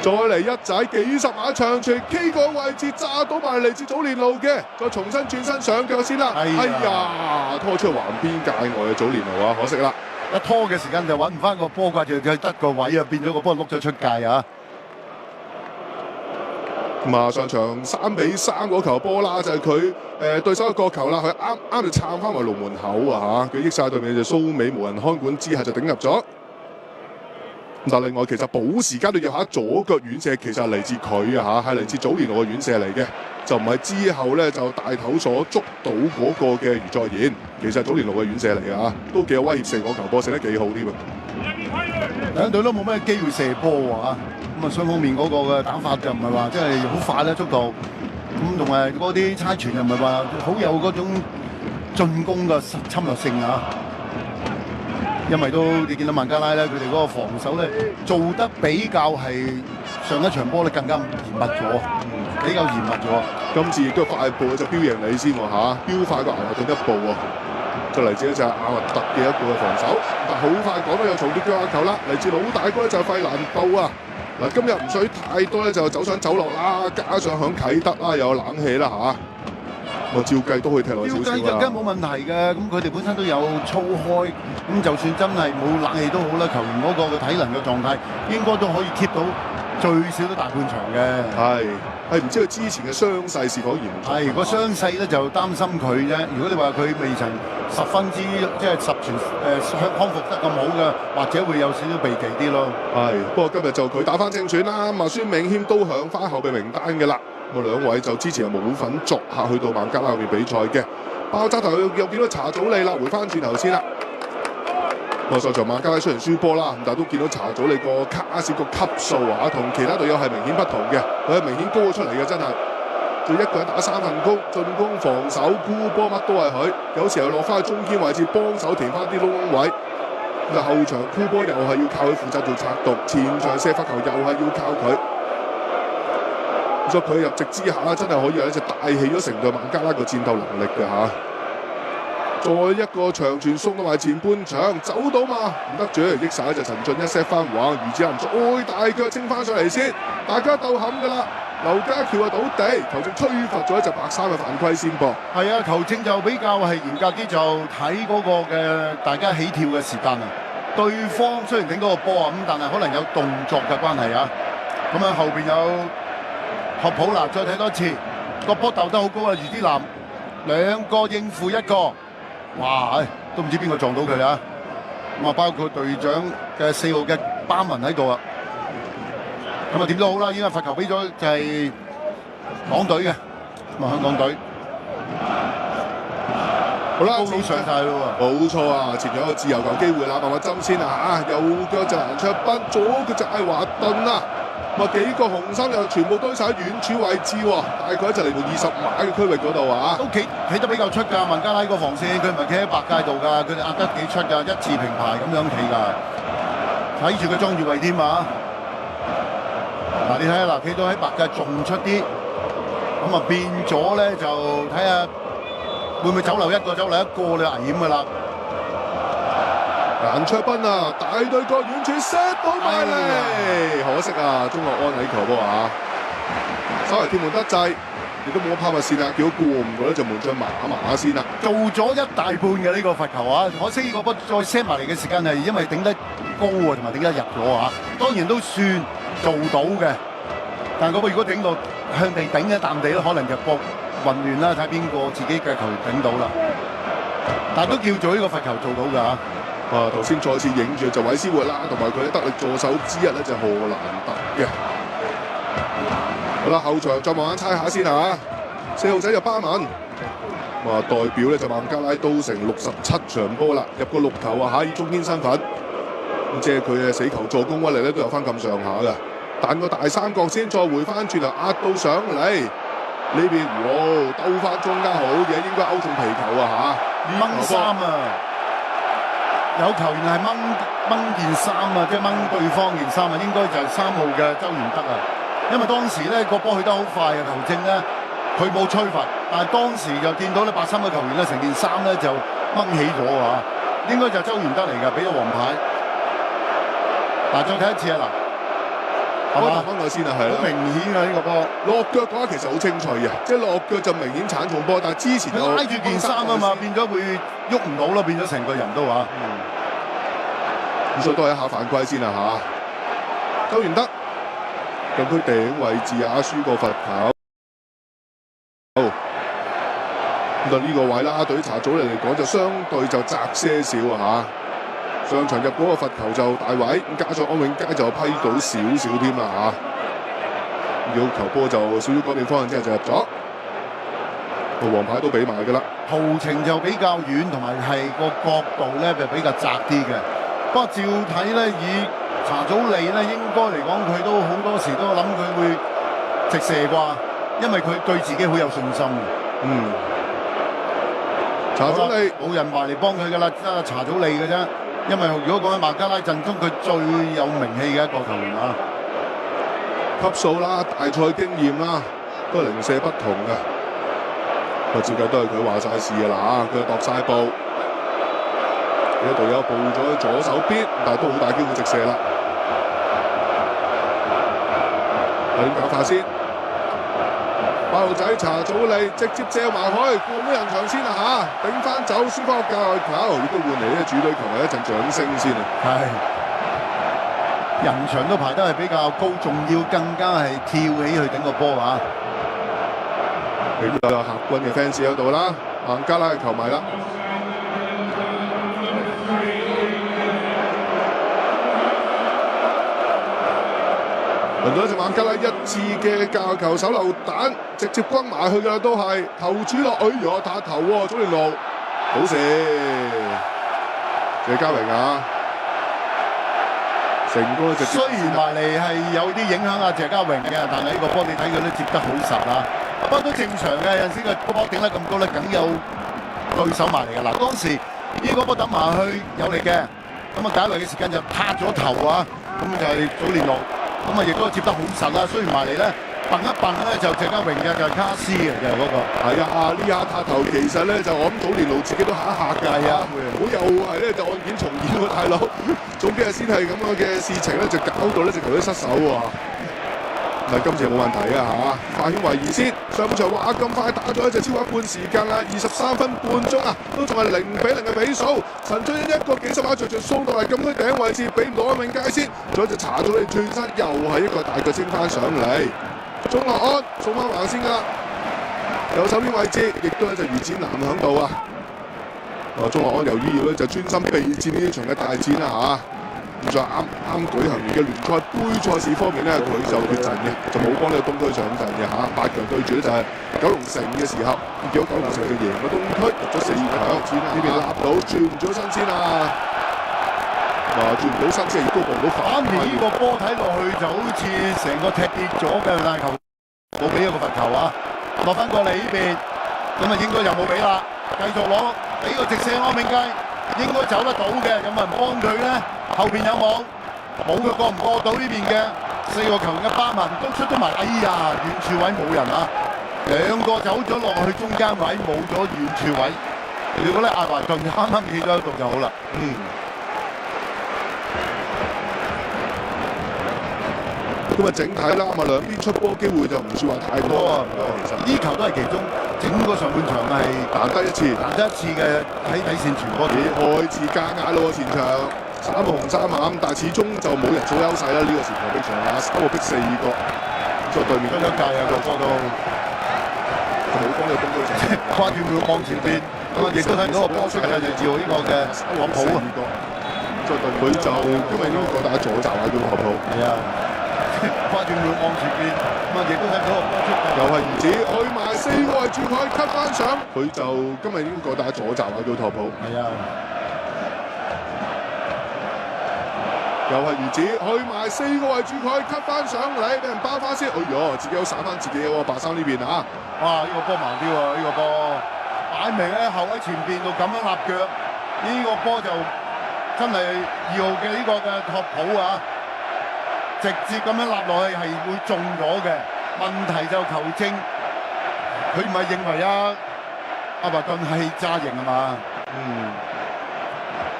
再嚟一仔幾十碼長傳 K 個位置炸到埋嚟自祖連路嘅，再重新轉身上腳先啦。哎呀，拖出去橫邊界外嘅祖連路啊，可惜啦！一拖嘅時間就揾唔翻個波掛住，就得個位啊，變咗個波碌咗出界啊！咁啊，上場3-3嗰球波啦，就係佢對手嘅角球啦，佢啱就撐翻埋龍門口啊嚇，佢益晒對面就蘇美無人看管之下就頂入咗。但另外其實補時階段有下左腳遠射，其實係嚟自佢啊嚇，係嚟自祖連奴嘅遠射嚟嘅，就唔係之後咧就大頭所捉到嗰個嘅余再賢，其實係祖連奴嘅遠射嚟嘅嚇，都幾有威脅性，嗰球波射得幾好添啊！兩隊都冇咩機會射波喎嚇，咁啊雙方面嗰個嘅打法就唔係話即係好快啦速度，咁同埋嗰啲差傳又唔係話好有嗰種進攻嘅侵略性啊！因為都你見到孟加拉咧，佢哋嗰個防守咧做得比較係上一場波咧更加嚴密咗，比較嚴密咗。今次亦都快步就飆贏你先喎嚇，飆快過亞華頓一步喎。就嚟自咧就係亞華特嘅一個嘅防守，但好快講到有重疊腳球啦，嚟自老大哥咧就係費蘭道啊。嗱，今日唔水太多咧，就走上走落啦，加上響啟德啦，又有冷氣啦嚇。我照計都可以踢落少少啦。照計就梗冇問題嘅，咁佢哋本身都有操開，咁就算真係冇冷氣都好啦，球員嗰個嘅體能嘅狀態應該都可以 keep 到最少都大半場嘅。係唔知佢之前嘅傷勢是否嚴重？係個傷勢咧就擔心佢啫。如果你話佢未曾十分之即係十全康復得咁好嘅，或者會有少少避忌啲咯。係，不過今日就佢打翻正選啦，咁啊孫銘謙都響翻後備名單嘅啦。咁啊兩位就之前係冇份作客去到孟加拉嗰邊比賽嘅。爆炸頭又見到查祖利啦，回翻轉頭先啦。上場孟加拉雖然輸波啦，但係都見到查祖利個卡士個級數啊，同其他隊友係明顯不同嘅，佢係明顯高咗出嚟嘅，真係。仲一個人打三份工，進攻、防守、箍波乜都係佢，有時候落翻去中堅位置幫手填翻啲窿位。咁後場箍波又係要靠佢負責做策動，前場射罰球又係要靠佢。所以佢入籍之下啦，真係可以有一隻帶起咗成隊孟加拉個戰鬥能力嘅嚇。再一個長傳送到埋前半場，走到嘛唔得住，益晒一隻陳俊一 set 翻橫，余子涵再大腳清翻上嚟先，大家鬥冚㗎啦。劉家喬啊倒地，球證吹罰咗一隻白衫嘅犯規先噃。係啊，球證就比較係嚴格啲，就睇嗰個嘅大家起跳嘅時間啊。對方雖然頂嗰個波啊，咁但係可能有動作嘅關係啊。咁啊後邊有學普拿，再睇多次個波鬥得好高啊！余之南兩個應付一個，哇！都唔知邊個撞到佢啊！咁啊包括隊長嘅4號嘅巴文喺度啊。咁啊點都好啦，依家罰球俾咗就係港隊嘅，咁啊香港隊。好啦，高佬上晒咯喎。冇錯啊，前有一個自由球機會啦，慢慢針先啊嚇，右腳就蘭卓賓，左腳就艾華頓啊。咁啊幾個紅衫又全部堆晒喺遠處位置喎，大概就嚟到20碼嘅區域嗰度啊。都企得比較出㗎，孟加拉個防線佢唔係企喺白界度㗎，佢哋壓得幾出㗎，一字平排咁樣企㗎，睇住佢裝住位添啊！嗱，你睇下嗱，企到喺白界仲出啲，咁啊變咗咧就睇下會唔會走漏一個，走漏一個你危險㗎啦！蘭卓賓啊，大對角遠處 set 到埋嚟，可惜啊，中國安喺球波啊，稍為貼門得滯，亦都冇乜拋物線啊，叫過唔過咧就門將麻先啦。做咗一大半嘅呢個罰球啊，可惜呢個波再 set 埋嚟嘅時間係因為頂得高啊，同埋頂得入咗啊，當然都算做到嘅，但係嗰個如果頂到向地頂一啖地咧，可能就搏混亂啦，睇邊個自己嘅球員頂到啦。但係都叫做呢個罰球做到㗎嚇。啊！頭先再次影住就韋斯活啦，同埋佢嘅得力助手之一咧就荷蘭特嘅。好啦，後場再慢慢猜下先嚇。4號仔就巴文，代表咧就孟加拉都成67場波啦，入過6球啊嚇，以中堅身份。咁即係佢嘅死球助攻威力咧都有翻咁上下㗎。彈個大三角先，再回翻轉頭壓到上嚟呢邊，哇！兜翻中間好嘢，應該勾中皮球啊嚇，掹衫啊！有球員係掹件衫啊，即係掹對方件衫啊，應該就係3號嘅周元德啊。因為當時咧個波去得好快啊，球證咧佢冇吹罰，但係當時就見到咧白衫嘅球員咧成件衫咧就掹起咗啊，應該就係周元德嚟㗎，俾咗黃牌。嗱，再睇一次啊嗱，係嘛？翻落先啊，係啦，好明顯啊呢個波落腳嘅話其實好清脆嘅，即係落腳就明顯鏟重波，但係之前就拉住件衫啊嘛，變咗會喐唔到啦，變咗成個人都話。咁所以都係一下犯規先啦嚇。周元德禁區頂位置啊，輸個罰球。好，咁就呢個位啦，對於查祖利嚟講就相對就窄些少啊嚇。上場入嗰個罰球就大位，咁加上安永佳就批到少少添啦嚇。如果球波就少少改變方向之後就入咗，個黃牌都俾埋㗎啦。途程就比較遠，同埋係個角度咧就比較窄啲嘅。不過照睇咧，以查祖利咧，應該嚟講佢都好多時都諗佢會直射啩，因為佢對自己好有信心嘅。查祖利冇人話嚟幫佢㗎啦，得查祖利嘅啫。因為如果講喺孟加拉陣中，佢最有名氣嘅一個球員啊，級數啦、大賽經驗啦，都係零舍不同嘅。個照計都係佢話晒事㗎啦嚇，佢度晒步。有隊友步咗左手邊，但係都好大機會直射啦。睇點搞法先？8號仔查祖利直接借埋去，過咗人牆先啦嚇，頂翻走，輸翻個界外球，亦都換嚟咧主隊球迷一陣掌聲先啊！係人牆都排得係比較高，仲要更加係跳起去頂個波啊！亦都有客軍嘅 fans 喺度啦，孟加拉嘅球迷啦。輪到一隻孟加拉一次嘅教球手榴彈，直接轟埋去㗎，都係頭主落，哎呀打頭喎，祖連奴，好射，謝家榮啊，成功咧就接雖然埋嚟係有啲影響阿謝家榮嘅，但係呢個波你睇佢都接得好實啊。不過都正常嘅，有陣時個波頂得咁高咧，梗有對手埋嚟嘅。嗱，當時呢個波等埋去有力嘅，咁啊第一輪嘅時間就拍咗頭啊，咁就係祖連奴，咁啊亦都接得好實啦。雖然埋嚟咧。笨一笨咧就謝家榮嘅就係卡斯嘅就係嗰個。係啊，呢下塔頭其實咧就我諗祖連奴自己都嚇一嚇㗎。係啊，好又係咧就案件重演喎，大佬。總之係先係咁樣嘅事情咧，就搞到咧直頭都失手喎。但係今次冇問題啊嚇，化險為夷先。上半場話咁快打咗一隻超過一半時間啦，23分半鐘啊，都仲係0-0嘅比數。陳俊一個幾十碼着掃到嚟禁區頂位置，俾唔到安永佳先，仲有隻查咗你轉身，又係一個大腳升翻上嚟。鍾樂安送翻橫先㗎啦，右手邊位置亦都有隻余展南喺度啊！鍾樂安由於要咧就專心備戰呢場嘅大戰啦嚇，咁在啱舉行完嘅聯賽杯賽事方面咧，佢就缺陣嘅，就冇幫呢個東區上陣嘅嚇。8強對住咧就係九龍城嘅時候，結果九龍城就贏咗東區，入咗4強。呢邊立到轉唔咗身先啊！轉唔到身先，亦都望到反面。呢個波睇落去就好似成個踢跌咗嘅，但係球冇俾一個罰球啊！落翻過嚟呢邊，咁啊應該又冇俾啦，繼續攞俾個直射安永佳，應該走得到嘅，有冇人幫佢咧？後邊有冇？冇嘅，過唔過到呢邊嘅4個球員嘅巴文都出咗埋，哎呀，遠處位冇人啊！兩個走咗落去中間位，冇咗遠處位。如果咧阿華頓啱啱企咗喺度就好啦。咁啊，整體啦，咁啊兩邊出波機會就唔算話太多啊。其實呢球都係其中整個上半場係難得一次嘅喺底線傳波點，開始加壓咯前場3紅3藍，但係始終就冇人數優勢啦。呢個時球逼場啊，3個逼4個，再對面都一屆啊個波都冇幫你東區上，跨住佢往前邊，咁啊亦都睇到個波出嚟就照呢個嘅樂普啊，再對佢就因為呢個打左閘啊叫樂普，係啊。跨轉佢往前邊，咁啊亦都睇到個波出，又係兒子去埋4個位住佢吸翻上，佢就今日呢個打左閘啊叫托普，係啊，又係兒子去埋4個位住佢吸翻上嚟，俾人包翻先，哎呦，自己都散翻自己喎，白衫呢邊啊，哇！呢個波慢啲喎，呢個波擺明咧後喺前邊度咁樣立腳，呢個波就真係2號嘅呢個嘅托普啊！直接咁樣立落去係會中咗嘅，問題就球證，佢唔係認為阿華頓係揸型係嘛？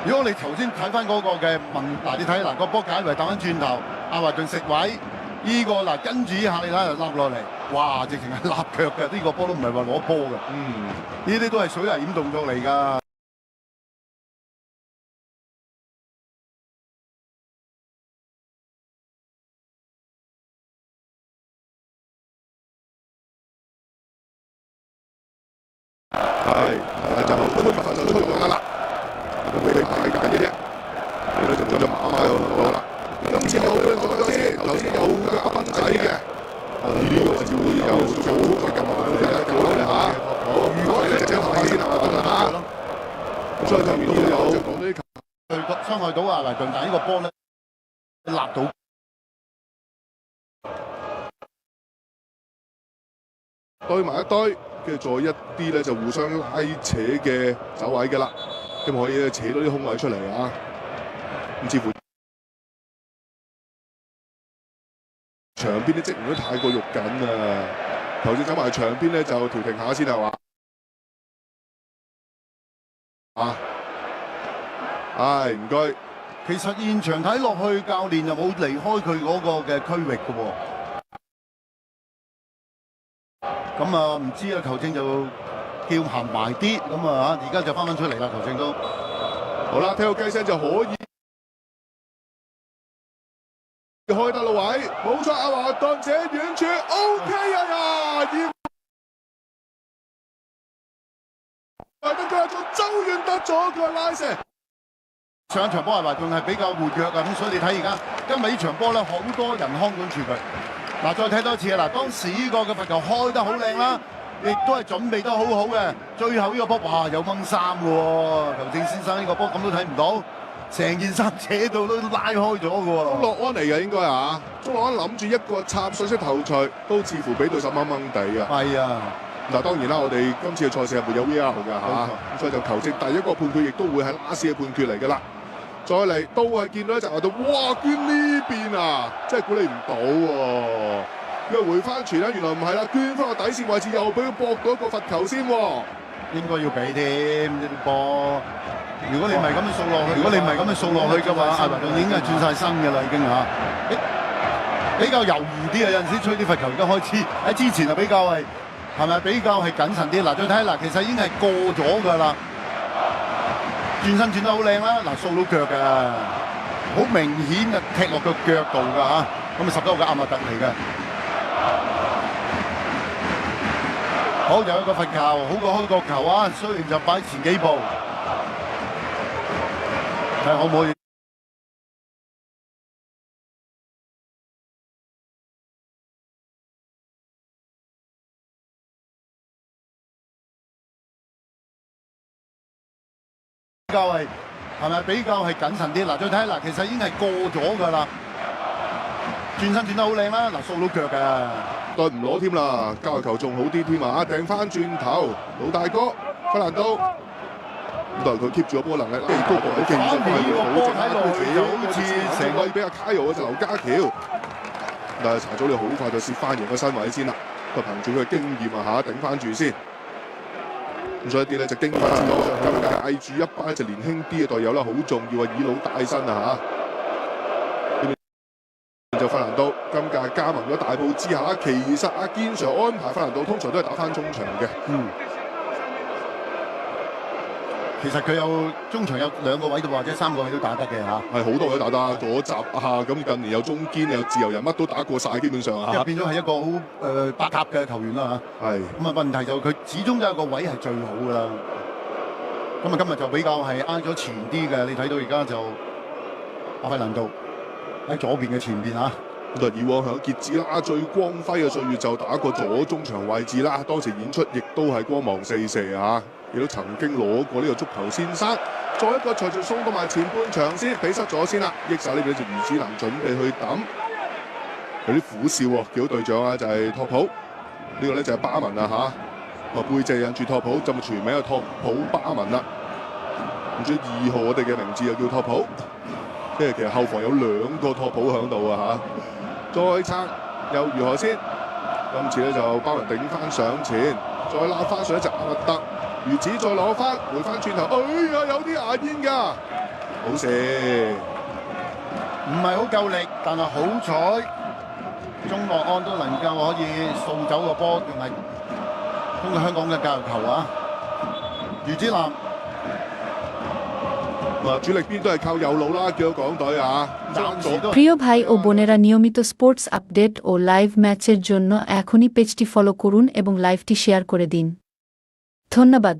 如果你頭先睇翻嗰個嘅嗱你睇嗱個波解圍打翻轉頭，阿華頓食位，呢個嗱跟住呢下你睇下立落嚟，哇！直情係立腳嘅，呢個波都唔係話攞波嘅，呢啲都係水危險動作嚟㗎。係就吹咗啦，俾你大揀嘅啫，你就做咗馬喺度啦。今次有嘅左先，頭先有嘅阿斌仔嘅，呢個就會有做再撳落去嘅球啦嚇。如果你隻馬先啊，所以就面都有講呢球，對傷害到阿華頓，但係呢個波咧立到。堆埋一堆，跟住再一啲咧就互相拉扯嘅走位嘅啦，咁可以咧扯到啲空位出嚟啊！咁似乎場邊啲職員都太過肉緊啊！頭先走埋場邊咧就調停下先係嘛？啊，唉唔該。其實現場睇落去，教練就冇離開佢嗰個嘅區域嘅喎。咁啊，唔知啊，球證就叫行埋啲，咁啊而家就翻出嚟啦，球證都好啦，聽到雞聲就可以開得啦位，冇錯，阿華頓這遠處 OK 啊！華頓佢係做周遠得咗佢拉射。上一場波係華頓係比較活躍啊，咁所以你睇而家今日呢場波咧，好多人看管住佢。嗱，再睇多次啊！嗱，當時呢個嘅罰球開得好靚啦，亦都係準備得好好嘅。最後呢個波，哇，有掹衫嘅喎！球證先生呢個波咁都睇唔到，成件衫扯到都拉開咗嘅喎。樂安嚟嘅應該啊，鍾樂安諗住一個插水式頭槌，都似乎俾對手掹掹地啊。係啊，嗱當然啦，我哋今次嘅賽事係沒有 VR 㗎嚇，咁所以就球證第一個判決亦都會係拉斯嘅判決嚟㗎啦。再嚟都係見到一隻喺度，哇！捐呢邊啊，真係估你唔到喎。因為回翻傳咧，原來唔係啦，捐翻個底線位置，又俾佢搏到一個罰球先喎。應該要俾添呢啲波。如果你唔係咁樣掃落去，嘅話，艾華頓已經係轉晒身㗎啦，已經嚇。比較猶豫啲啊，有陣時吹啲罰球，而家開始喺之前就比較係咪比較係謹慎啲？嗱，再睇嗱，其實已經係過咗㗎啦。轉身轉得好靚啦，嗱掃到腳㗎，好明顯啊踢落個腳度㗎嚇，咁啊11號嘅阿麥特嚟嘅。好，有一個罰球，好過開角球啊！雖然就擺前幾步，睇可唔可以？係咪比較係謹慎啲？嗱，再睇嗱，其實已經係過咗㗎啦。轉身轉得好靚啦，嗱掃到腳㗎。再唔攞添啦，交球仲好啲添啊！掟翻轉頭，老大哥弗蘭都，咁但係佢 keep 住個波能力，幾高好勁，真係好正啊！好似成個比阿卡尤嘅就劉家橋，但係查祖利好快就攝翻贏個身位先啦，佢憑住佢嘅經驗啊嚇頂翻住先。咁所以啲咧就經驗之後，咁介住一班就年輕啲嘅隊友啦，好重要啊！以老帶新啊嚇。就弗蘭都今屆加盟咗大埔之下，其實阿堅 Sir 安排弗蘭都通常都係打翻中場嘅。其實佢有中場有2個位度或者3個位都打得嘅嚇。係好多位都打得，左閘啊，咁近年有中堅有自由人，乜都打過晒，基本上即係變咗係一個好百搭嘅球員啦嚇。係。咁啊問題就佢始終都有個位係最好㗎啦。咁啊今日就比較係挨咗前啲嘅，你睇到而家就阿費蘭道喺左邊嘅前邊嚇。咁以往響傑志啦最光輝嘅歲月就打過左中場位置啦，當時演出亦都係光芒四射啊！亦都曾經攞過呢個足球先生。再一個隨住送到埋前半場先，比失咗先啦。益手呢邊就余子能準備去抌，有啲苦笑喎，叫到隊長啊，就係托普。呢個咧就係巴文啊嚇，背脊印住托普，就全名係托普巴文啦。唔知2號我哋嘅名字又叫托普，即係其實後防有2個托普喺度啊嚇。再撐又如何先？今次咧就巴文頂翻上前，再拉翻上一隻阿麥特。如此再攞翻，回翻轉頭，哎呀有啲牙煙㗎，好射，唔係好夠力，但係好彩，鍾樂安都能夠可以掃走個波，仲係通過香港嘅教育球啊！余子南，主力邊都係靠右路啦，叫港隊啊，暫時都 প্রিয় ভাই ও বোনেরা নিয়মিত স্পোর্টস আপডেট ও লাইভ ম্যাচের জন্য এখনই পেজটি ফলো করুন এবং লাইভটি শেয়ার করে দিন ধন্যবাদ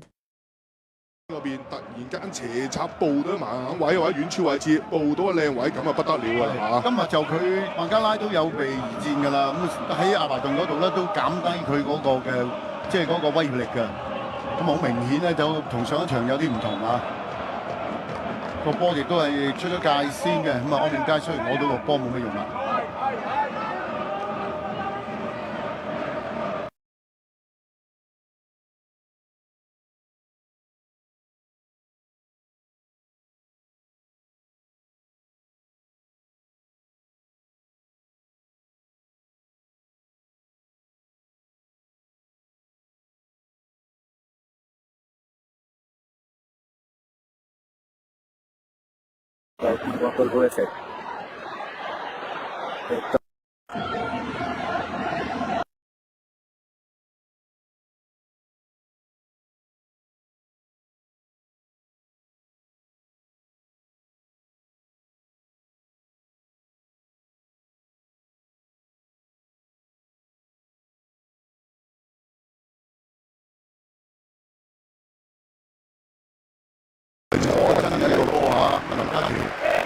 嗰邊突然間斜插報到盲眼位或者遠處位置，報到個靚位，咁啊不得了啊嚇！今日就佢孟加拉都有備而戰㗎啦，咁喺阿華頓嗰度咧都減低佢嗰個嘅即係嗰個威力㗎，咁好明顯咧就同上一場有啲唔同啊！個波亦都係出咗界先嘅，咁啊安定街雖然攞到個波冇乜用啦。গোল করেছে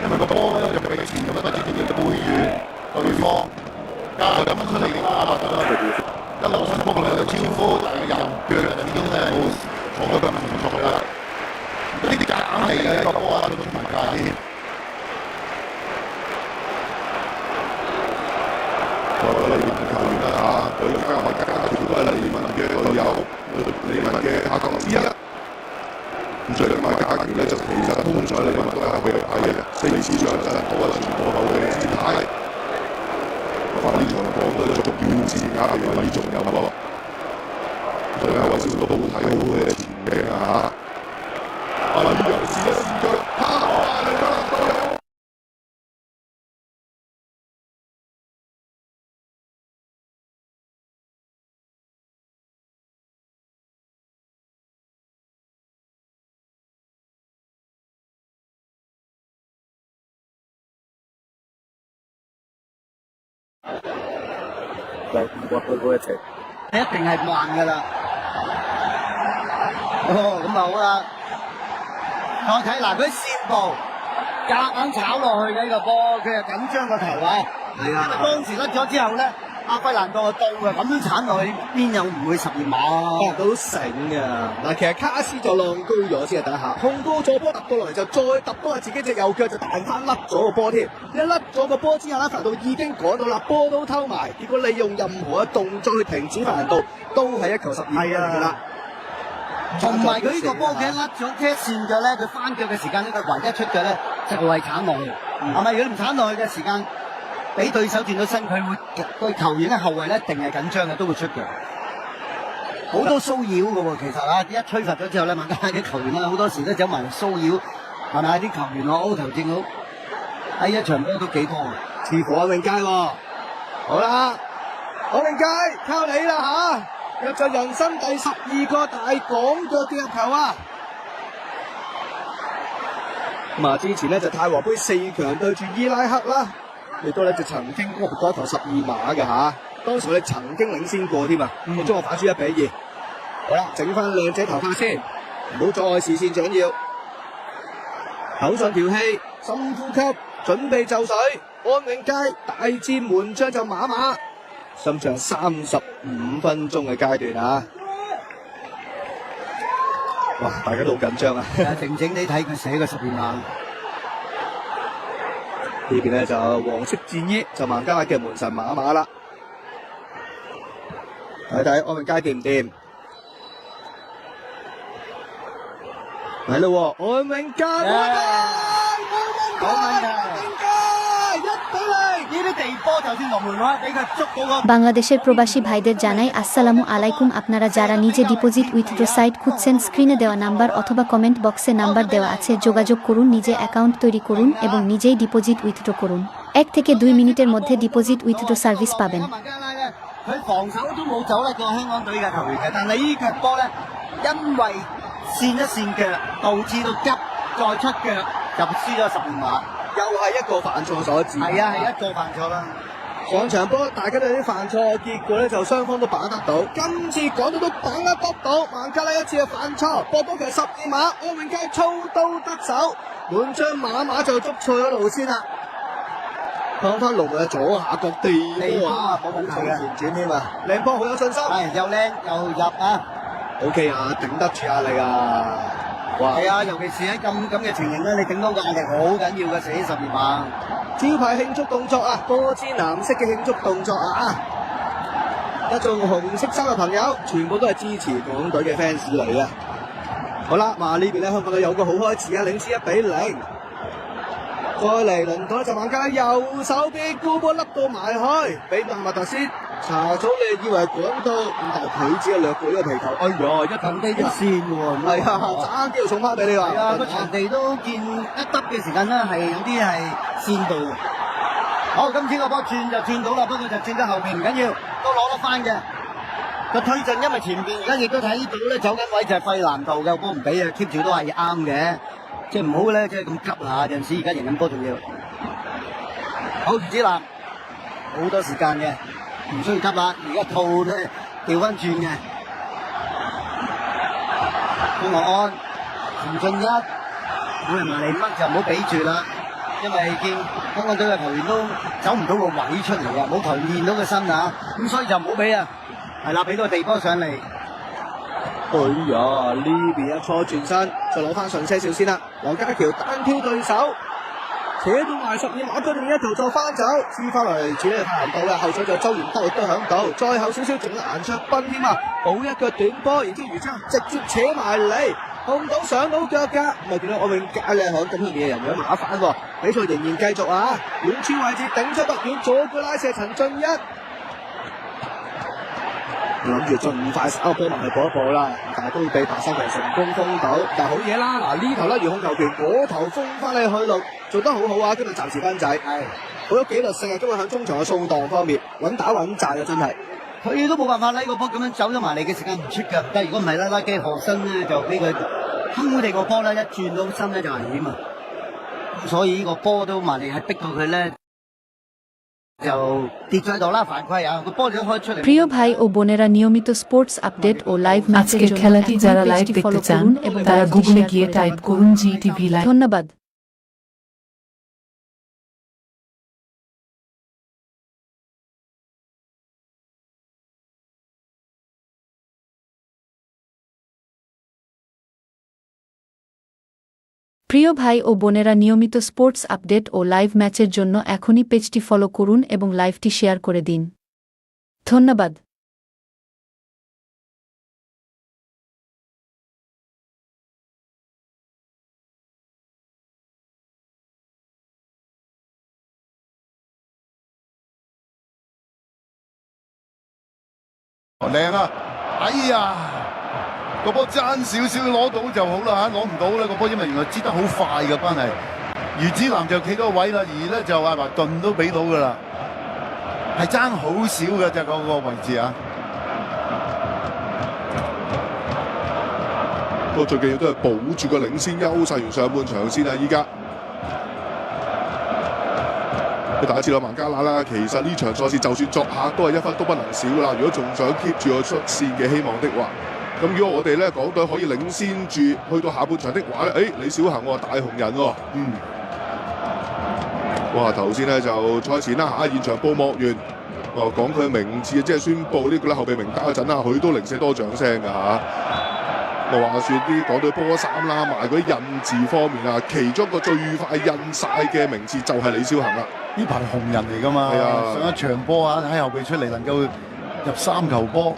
因為個波咧就俾前咁不斷嘅背住對方，加上咁樣出嚟嘅阿華頓一路上波佢就招呼，但係右腳已經係冇坐得咁唔錯啦。呢啲夾硬嚟嘅個波啊，都中埋界添。加埋加全部都係利文嘅隊友，利文嘅下球之一。咁所以馬家權咧就其實通常利文都係後備派嘅，4次上陣都係全部後備嘅姿態。翻呢場波都係足標誌啊，原來呢仲有噃，所以係為少都好睇好嘅前景啊！啊，呢樣試一試腳，啪！一定係慢㗎啦。哦，咁啊好啦。再睇嗱，佢線步夾硬炒落去嘅呢個波，佢係緊張個頭啊。係啊。當時甩咗之後咧，阿費蘭度就到嘅，咁樣鏟落去，邊有唔會12碼？都醒㗎。嗱，其實卡斯就浪高咗先啊，第一下控高咗波揼過嚟就再揼多下自己隻右腳就彈翻甩咗個波添。一甩咗個波之後咧，凡度已經趕到啦，波都偷埋，結果利用任何嘅動作去停止凡度，都係一球12碼㗎啦。同埋佢呢個波佢一甩咗踢線腳咧，佢翻腳嘅時間呢，佢唯一出腳咧就係鏟落去，係咪？如果唔鏟落去嘅時間，俾對手轉到身，佢會對球員嘅後衞咧一定係緊張嘅，都會出腳。好多騷擾嘅喎，其實啊，一吹罰咗之後咧，曼加拉啲球員咧好多時都走埋嚟騷擾，係咪？啲球員攞 O 頭正好喺一場波都幾多，似乎阿永佳喎。好啦，阿永佳靠你啦嚇！入咗人生第12個大港腳跌入球啊！咁啊，之前咧就泰和杯4強對住伊拉克啦，亦都咧就曾經過一球12碼嘅嚇，當時我哋曾經領先過添啊，中國反輸1-2。好啦，整翻靚仔頭髮先，唔好阻礙視線緊要。口上調氣，深呼吸，準備就緒。安永佳大戰門將就馬馬。深場35分鐘嘅階段啊！哇，大家都好緊張啊！靜靜地睇佢寫個12碼。呢邊咧就黃色戰衣，就孟加拉嘅門神馬馬啦。睇睇安永佳掂唔掂？係咯，安永佳，講緊㗎。বাংলাদেশের প্রবাসী ভাইদের জানাই আসসালামু আলাইকুম। আপনারা যারা নিজে ডিপোজিট উইথড্র সাইট খুঁজছেন, স্ক্রিনে দেওয়া নাম্বার অথবা কমেন্ট বক্সে নাম্বার দেওয়া আছে, যোগাযোগ করুন, নিজে অ্যাকাউন্ট তৈরি করুন এবং নিজেই ডিপোজিট উইথড্র করুন। 1 থেকে 2 মিনিটের মধ্যে ডিপোজিট উইথড্র সার্ভিস পাবেন। 佢防守都冇走甩過香港隊嘅球員嘅，但係呢腳波咧，因為跣一跣腳，導致到急再出腳，就輸咗12碼。又係一個犯錯所致。係啊，係一個犯錯啦。上場波大家都有啲犯錯，結果咧就雙方都把握得到。今次港隊都把握得到，孟加拉一次嘅犯錯，波波其實12碼，安永佳操刀得手，門將馬馬就捉錯咗路先啦。講翻龍嘅左下角地波啊，冇前轉添啊，靚波好有信心，係又靚又入啊 ！OK 啊，頂得住壓力啊！哇！係啊，尤其是喺咁嘅情形咧，你頂到個壓力好緊要嘅，射12碼。招牌慶祝動作啊，多支藍色嘅慶祝動作啊！一眾紅色衫嘅朋友，全部都係支持港隊嘅 fans 嚟嘅。好啦，話呢邊咧香港隊有個好開始啊，領先1-0。再嚟輪到就孟加拉右手邊高波笠到埋去，俾麥麥特斯查祖你以為趕到，但係佢只係掠過呢個皮球，哎呀，一撳低一線喎，係啊，爭啲就送翻俾你話。係啊，個場地都見一得嘅時間咧，係有啲係線度嘅。好，今次個波轉就轉到啦，不過就轉咗後邊唔緊要，都攞得翻嘅。個推進因為前邊而家亦都睇到咧，走緊位就係費蘭度嘅波唔俾啊 keep 住都係啱嘅。即係唔好咧，即係咁急啊！有陣時而家贏緊波仲要。好，子南好多時間嘅，唔需要急啦。而家套咧調翻轉嘅。張樂安、陳俊一，冇人埋嚟乜就唔好俾住啦，因為見香港隊嘅球員都走唔到個位出嚟嘅，冇球練到個身啊，咁所以就唔好俾啊。係啦，俾到個地波上嚟。哎呀，呢邊一錯轉身，再攞翻上些少先啦。劉家喬單挑對手，車扯到埋12碼區裏面一度再翻走，輸翻嚟處理行到啦，後手就周元德亦都響到，再後少少仲有顏卓斌添啊，補一腳短波，然之後余章直接扯埋嚟，控到上到腳㗎，咁啊見到我永佳咧響緊嘅人樣馬翻喎，比賽仍然繼續啊，遠處位置頂出不遠，左腳拉射陳俊一。諗住盡快收波埋去補一補啦，但係都俾白山強成功封到，但係好嘢啦！嗱呢頭咧遙控球權，嗰頭封翻你去路，做得好好啊！今日暫時分仔，係好有紀律性啊！今日喺中場嘅掃蕩方面，穩打穩賺啊！真係，佢都冇辦法啦！呢個波咁樣走咗埋嚟嘅時間唔出㗎，但係如果唔係啦，拉基學生咧就俾佢坑地個波咧，一轉到身咧就危險啊！所以呢個波都埋嚟係逼到佢咧。就跌咗喺度啦，犯規啊！個波就開出嚟。প্রিয় ভাই ও বোনেরা নিয়মিত স্পোর্টস আপডেট ও লাইভ ম্যাচের আজকের জন্য খেলাটি যারা লাইভ পেজটি ফলো দেখতে চান করুন এবং তারা লাইভটি গুগলে শেয়ার গিয়ে করে টাইপ দেবেন। করুন GTV লাইভ। ধন্যবাদ। প্রিয় ভাই ও বোনেরা নিয়মিত স্পোর্টস আপডেট ও লাইভ ম্যাচের জন্য এখনই পেজটি ফলো করুন এবং লাইভটি শেয়ার করে দিন। ধন্যবাদ।靚啊！哎呀，個波爭少少攞到就好啦嚇，攞唔到咧個波，因為原來擠得好快嘅關係。余子南就企到位啦，而咧就艾華頓都俾到噶啦，係爭好少嘅啫嗰個位置啊！不過最緊要都係保住個領先優勢，完上半場先啊！依家。大家知道孟加拉啦，其實呢場賽事就算作客都係1分都不能少噶啦。如果仲想 keep 住個出線嘅希望的話，咁如果我哋咧港隊可以領先住去到下半場的話咧，李小恒大紅人喎，哇頭先咧就賽前啦嚇，現場報幕員講佢嘅名字，即係宣佈呢個後備名單嗰陣啊，佢都零舍多掌聲㗎嚇。話說啲港隊波衫啦，賣嗰啲印字方面啊，其中一個最快印晒嘅名字就係李小恒啦。呢排紅人嚟㗎嘛，係啊，上一場波啊喺後備出嚟能夠入3球波，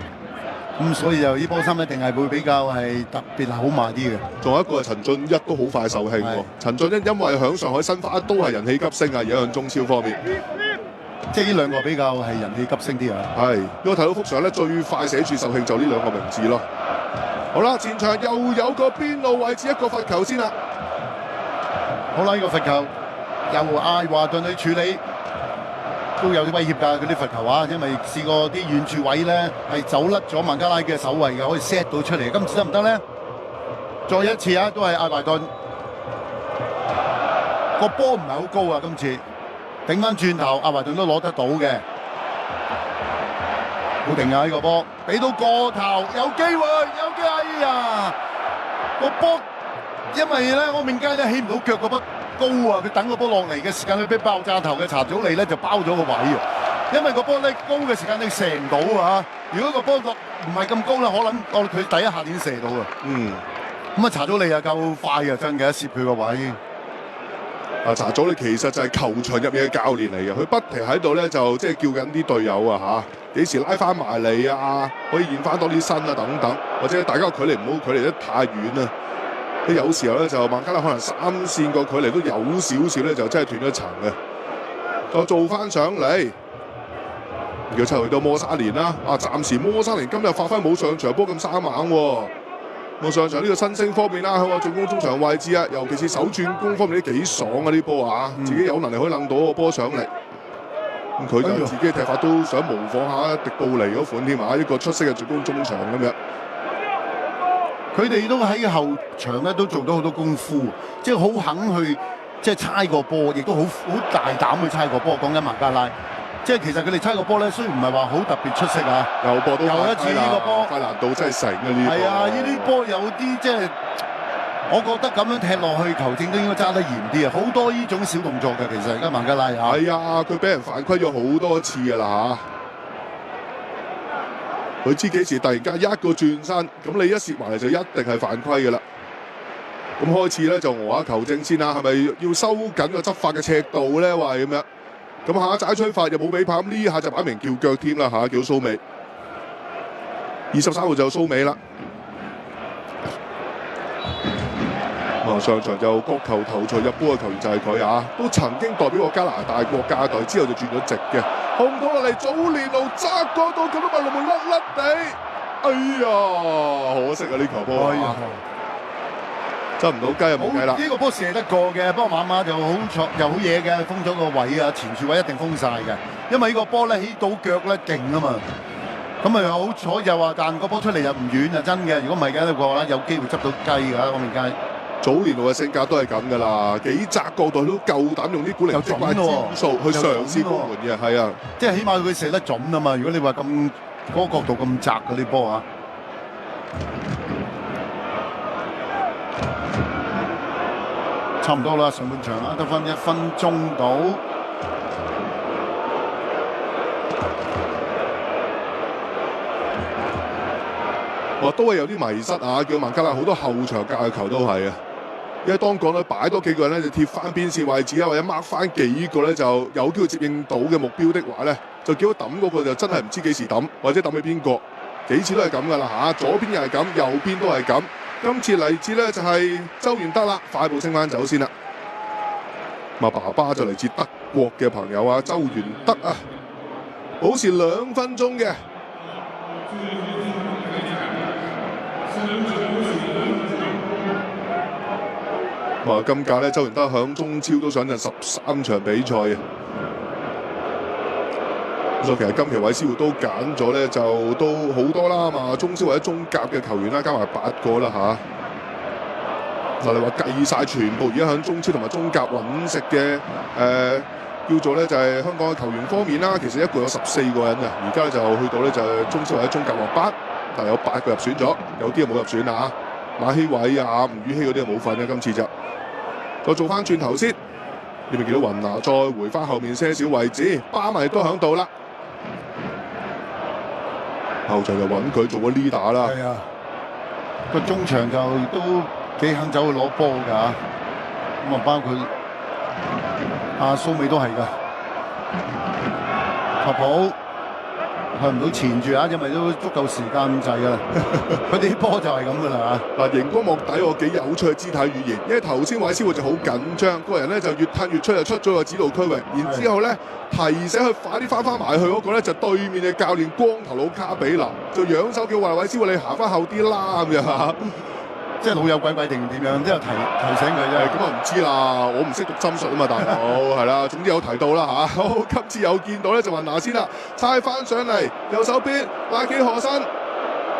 咁所以就呢波衫一定係會比較係特別係好賣啲嘅。仲有一個係陳俊一都好快受興喎。陳俊一因為響上海申花都係人氣急升啊，而家響中超方面。即係呢兩個比較係人氣急升啲啊。係，因為睇到幅相咧，最快寫住受慶就呢兩個名字咯。好啦，前場又有個邊路位置一個罰球先啦。好啦，呢個罰球由艾華頓去處理，都有啲威脅㗎嗰啲罰球啊，因為試過啲遠處位咧係走甩咗孟加拉嘅守衞嘅，可以 set 到出嚟。今次得唔得咧？再一次啊，都係艾華頓個波唔係好高啊，今次頂翻轉頭，艾華頓都攞得到嘅。好定啊！呢個波俾到個頭，有機會，哎呀！個波因為咧，我面街咧起唔到腳，個波高啊！佢等個波落嚟嘅時間，佢俾爆炸頭嘅查祖利咧就包咗個位啊！因為個波咧高嘅時間你射唔到啊！如果個波唔係咁高咧，可能佢第一下點射到啊！咁啊查祖利啊夠快啊，真嘅攝佢個位。查祖利其實就係球場入面嘅教練嚟嘅，佢不停喺度咧就即係叫緊啲隊友啊幾時拉翻埋嚟啊，可以現翻多啲身啊等等，或者大家距離唔好距離得太遠啊。有時候咧就孟加拉可能3線個距離都有少少咧就真係斷咗層嘅，再做翻上嚟。如果出去到摩沙連啦，暫時摩沙連今日發揮冇上場波咁生猛喎。冇上場呢個新星方面啦，佢話進攻中場位置啊，尤其是手轉攻方面都幾爽啊！呢波啊，自己有能力可以掕到個波上嚟。咁佢就自己踢法都想模仿下迪布尼嗰款添啊，一個出色嘅進攻中場咁樣。佢哋都喺後場咧都做到好多功夫，即係好肯去即係猜個波，亦都好大膽去猜個波。講緊孟加拉。即係其實佢哋猜個波咧，雖然唔係話好特別出色啊，又播到又一次呢個波，快難度真係成啊！呢係啊，呢啲波有啲即係，我覺得咁樣踢落去，球證都應該揸得嚴啲啊！好多呢種小動作嘅，其實而家孟加拉啊，係啊，佢俾人犯規咗好多次㗎啦佢知幾時突然間一個轉身，咁你一攝埋嚟就一定係犯規㗎啦。咁開始咧就俄下球證先啦，係咪要收緊個執法嘅尺度咧？話咁樣，咁下一仔吹法又冇俾拍，咁呢下就擺明叫腳添啦嚇，叫蘇美。23號就蘇美啦。上場就角球頭槌入波嘅球員就係佢啊，都曾經代表過加拿大國家隊，之後就轉咗籍嘅。控到落嚟，早年路側嗰度咁都問龍門甩甩地，哎呀，可惜啊呢球波啊！執唔到雞就冇計啦。呢個波射得過嘅，不過馬馬就好錯又好嘢嘅，封咗個位啊，前柱位一定封晒嘅，因為呢個波咧起到腳咧勁啊嘛。咁啊好彩就話彈個波出嚟又唔遠啊，真嘅。如果唔係嘅話咧，有機會執到雞㗎嗰面街。早年路嘅性格都係咁㗎啦，幾窄角度都夠膽用啲古靈精怪招數去嘗試攻門嘅，係啊，即係起碼佢射得準啊嘛。如果你話咁嗰個角度咁窄嗰啲波啊，差唔多啦，上半場啊，得翻1分鐘到。都係有啲迷失啊！叫孟加拉好多後場隔嘅球都係啊，因為當講咧擺多幾個人咧就貼翻邊線位置啊，或者 mark 翻幾個咧就有機會接應到嘅目標的話咧，就叫佢抌嗰個就真係唔知幾時抌，或者抌俾邊個，幾次都係咁噶啦嚇，左邊又係咁，右邊都係咁。今次嚟自咧就係周元德啦，快步升翻走先啦。爸爸就嚟自德國嘅朋友啊，周元德啊，保持2分鐘嘅。今屆咧，周元德響中超都上陣13場比賽啊！所以其實今期韋斯活都揀咗咧，就都好多啦嘛，中超或者中甲嘅球員啦，加埋8個啦嚇。嗱，你話計晒全部而家響中超同埋中甲揾食嘅叫做咧就係香港嘅球員方面啦，其實一共有14個人啊，而家就去到咧就係中超或者中甲落班，但係有8個入選咗，有啲冇入選啊。馬希偉啊、吳宇希嗰啲就冇份嘅，今次就再做翻轉頭先，你咪見到雲拿再回翻後面些少位置，巴米都喺度啦，後場就揾佢做個 leader 啦。係啊，個中場就都幾肯走去攞波㗎，咁啊包括阿蘇美都係㗎，托普。去唔到前住啊，因為都足夠時間咁滯㗎啦。佢啲波就係咁㗎啦嚇。嗱，熒光幕底我幾有趣嘅肢體語言，因為頭先韋斯活就好緊張，個人咧就越褪越出，就出咗個指導區域，然之後咧提醒佢快啲翻埋去嗰個咧就對面嘅教練光頭佬卡比拿，就揚手叫話韋斯活你行翻後啲啦咁樣嚇。即係老友鬼鬼定點樣，之後提醒佢啫。咁啊唔知啦，我唔識讀針術啊嘛，大佬係啦。總之有提到啦嚇。好，今次有見到咧就雲拿先啦，猜翻上嚟右手邊拉基荷身，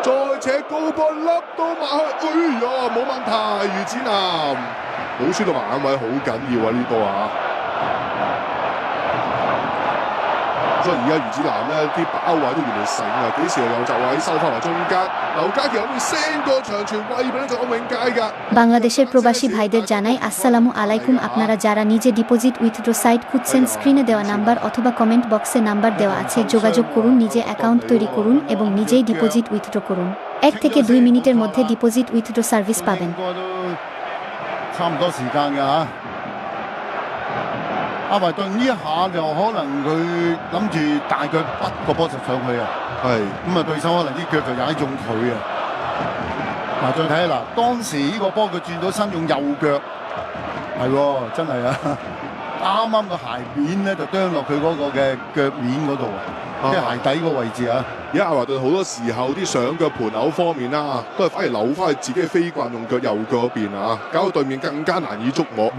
再扯高波笠到埋去，哎呀冇問題，余子南冇輸到埋眼位，好緊要啊呢波啊！所以而家余子南咧啲包位都越嚟越醒啊！幾時又就位收翻埋中間，劉家傑可以升個長傳喂俾咗永佳㗎。বাংলাদেশের প্রবাসী ভাইদের জানাই আসসালামু আলাইকুম। আপনারা যারা নিজে ডিপোজিট উইথড্র সাইট খুঁজছেন, স্ক্রিনে দেওয়া নাম্বার অথবা কমেন্ট বক্সে নাম্বার দেওয়া আছে, যোগাযোগ করুন, নিজে অ্যাকাউন্ট তৈরি করুন এবং নিজেই ডিপোজিট উইথড্র করুন। 1 থেকে 2 মিনিটের মধ্যে ডিপোজিট উইথড্র সার্ভিস পাবেন।差唔多時間㗎嚇。阿維頓呢一下就可能佢諗住大腳筆個波就上去啊，係咁啊對手可能啲腳就踩中佢啊。嗱，再睇下嗱，當時呢個波佢轉咗身用右腳，係喎，真係啊，啱個鞋面咧就啄落佢嗰個嘅腳面嗰度啊，即係鞋底個位置啊。而家阿華頓好多時候啲上腳盤扭方面啦，都係反而扭翻去自己嘅飛慣用腳右腳嗰邊啊，搞到對面更加難以捉摸。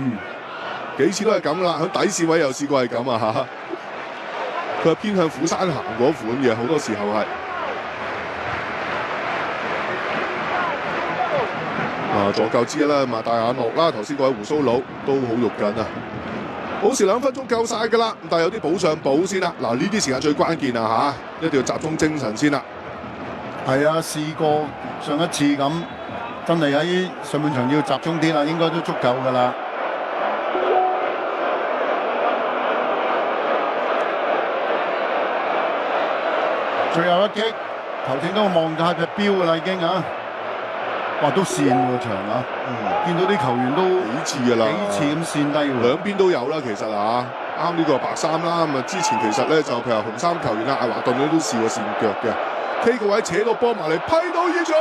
幾次都係咁啦，喺底線位又試過係咁啊嚇。佢係偏向虎山行嗰款嘅，好多時候係。左右之一啦，馬大眼樂啦，頭先嗰位胡鬚佬都好肉緊啊！保持2分鐘夠晒㗎啦，但係有啲補上補先啦。嗱，呢啲時間最關鍵啊嚇，一定要集中精神先啦。係啊，試過上一次咁，真係喺上半場要集中啲啦，應該都足夠㗎啦。最後一擊，頭先都望下隻錶㗎啦已經啊！哇都跣喎場啊！見到啲球員都幾次㗎啦，幾次咁跣低喎。兩邊都有啦，其實啊，啱呢個白衫啦，咁啊之前其實咧就譬如紅衫球員啊，艾華頓咧都試過跣腳嘅。K 個位扯到波埋嚟，批到現場，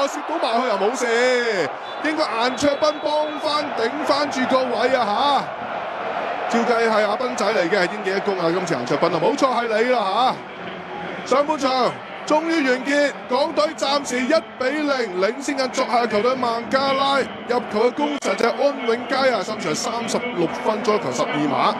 攝到埋去又冇射，應該顏卓斌幫翻頂翻住個位啊照計係阿斌仔嚟嘅，應記一功啊！今次顏卓斌啊，冇錯係你啦上半場終於完結，港隊暫時1-0領先緊作客球隊孟加拉，入球嘅功臣就係安永佳啊，甚至係36分鐘一球12碼。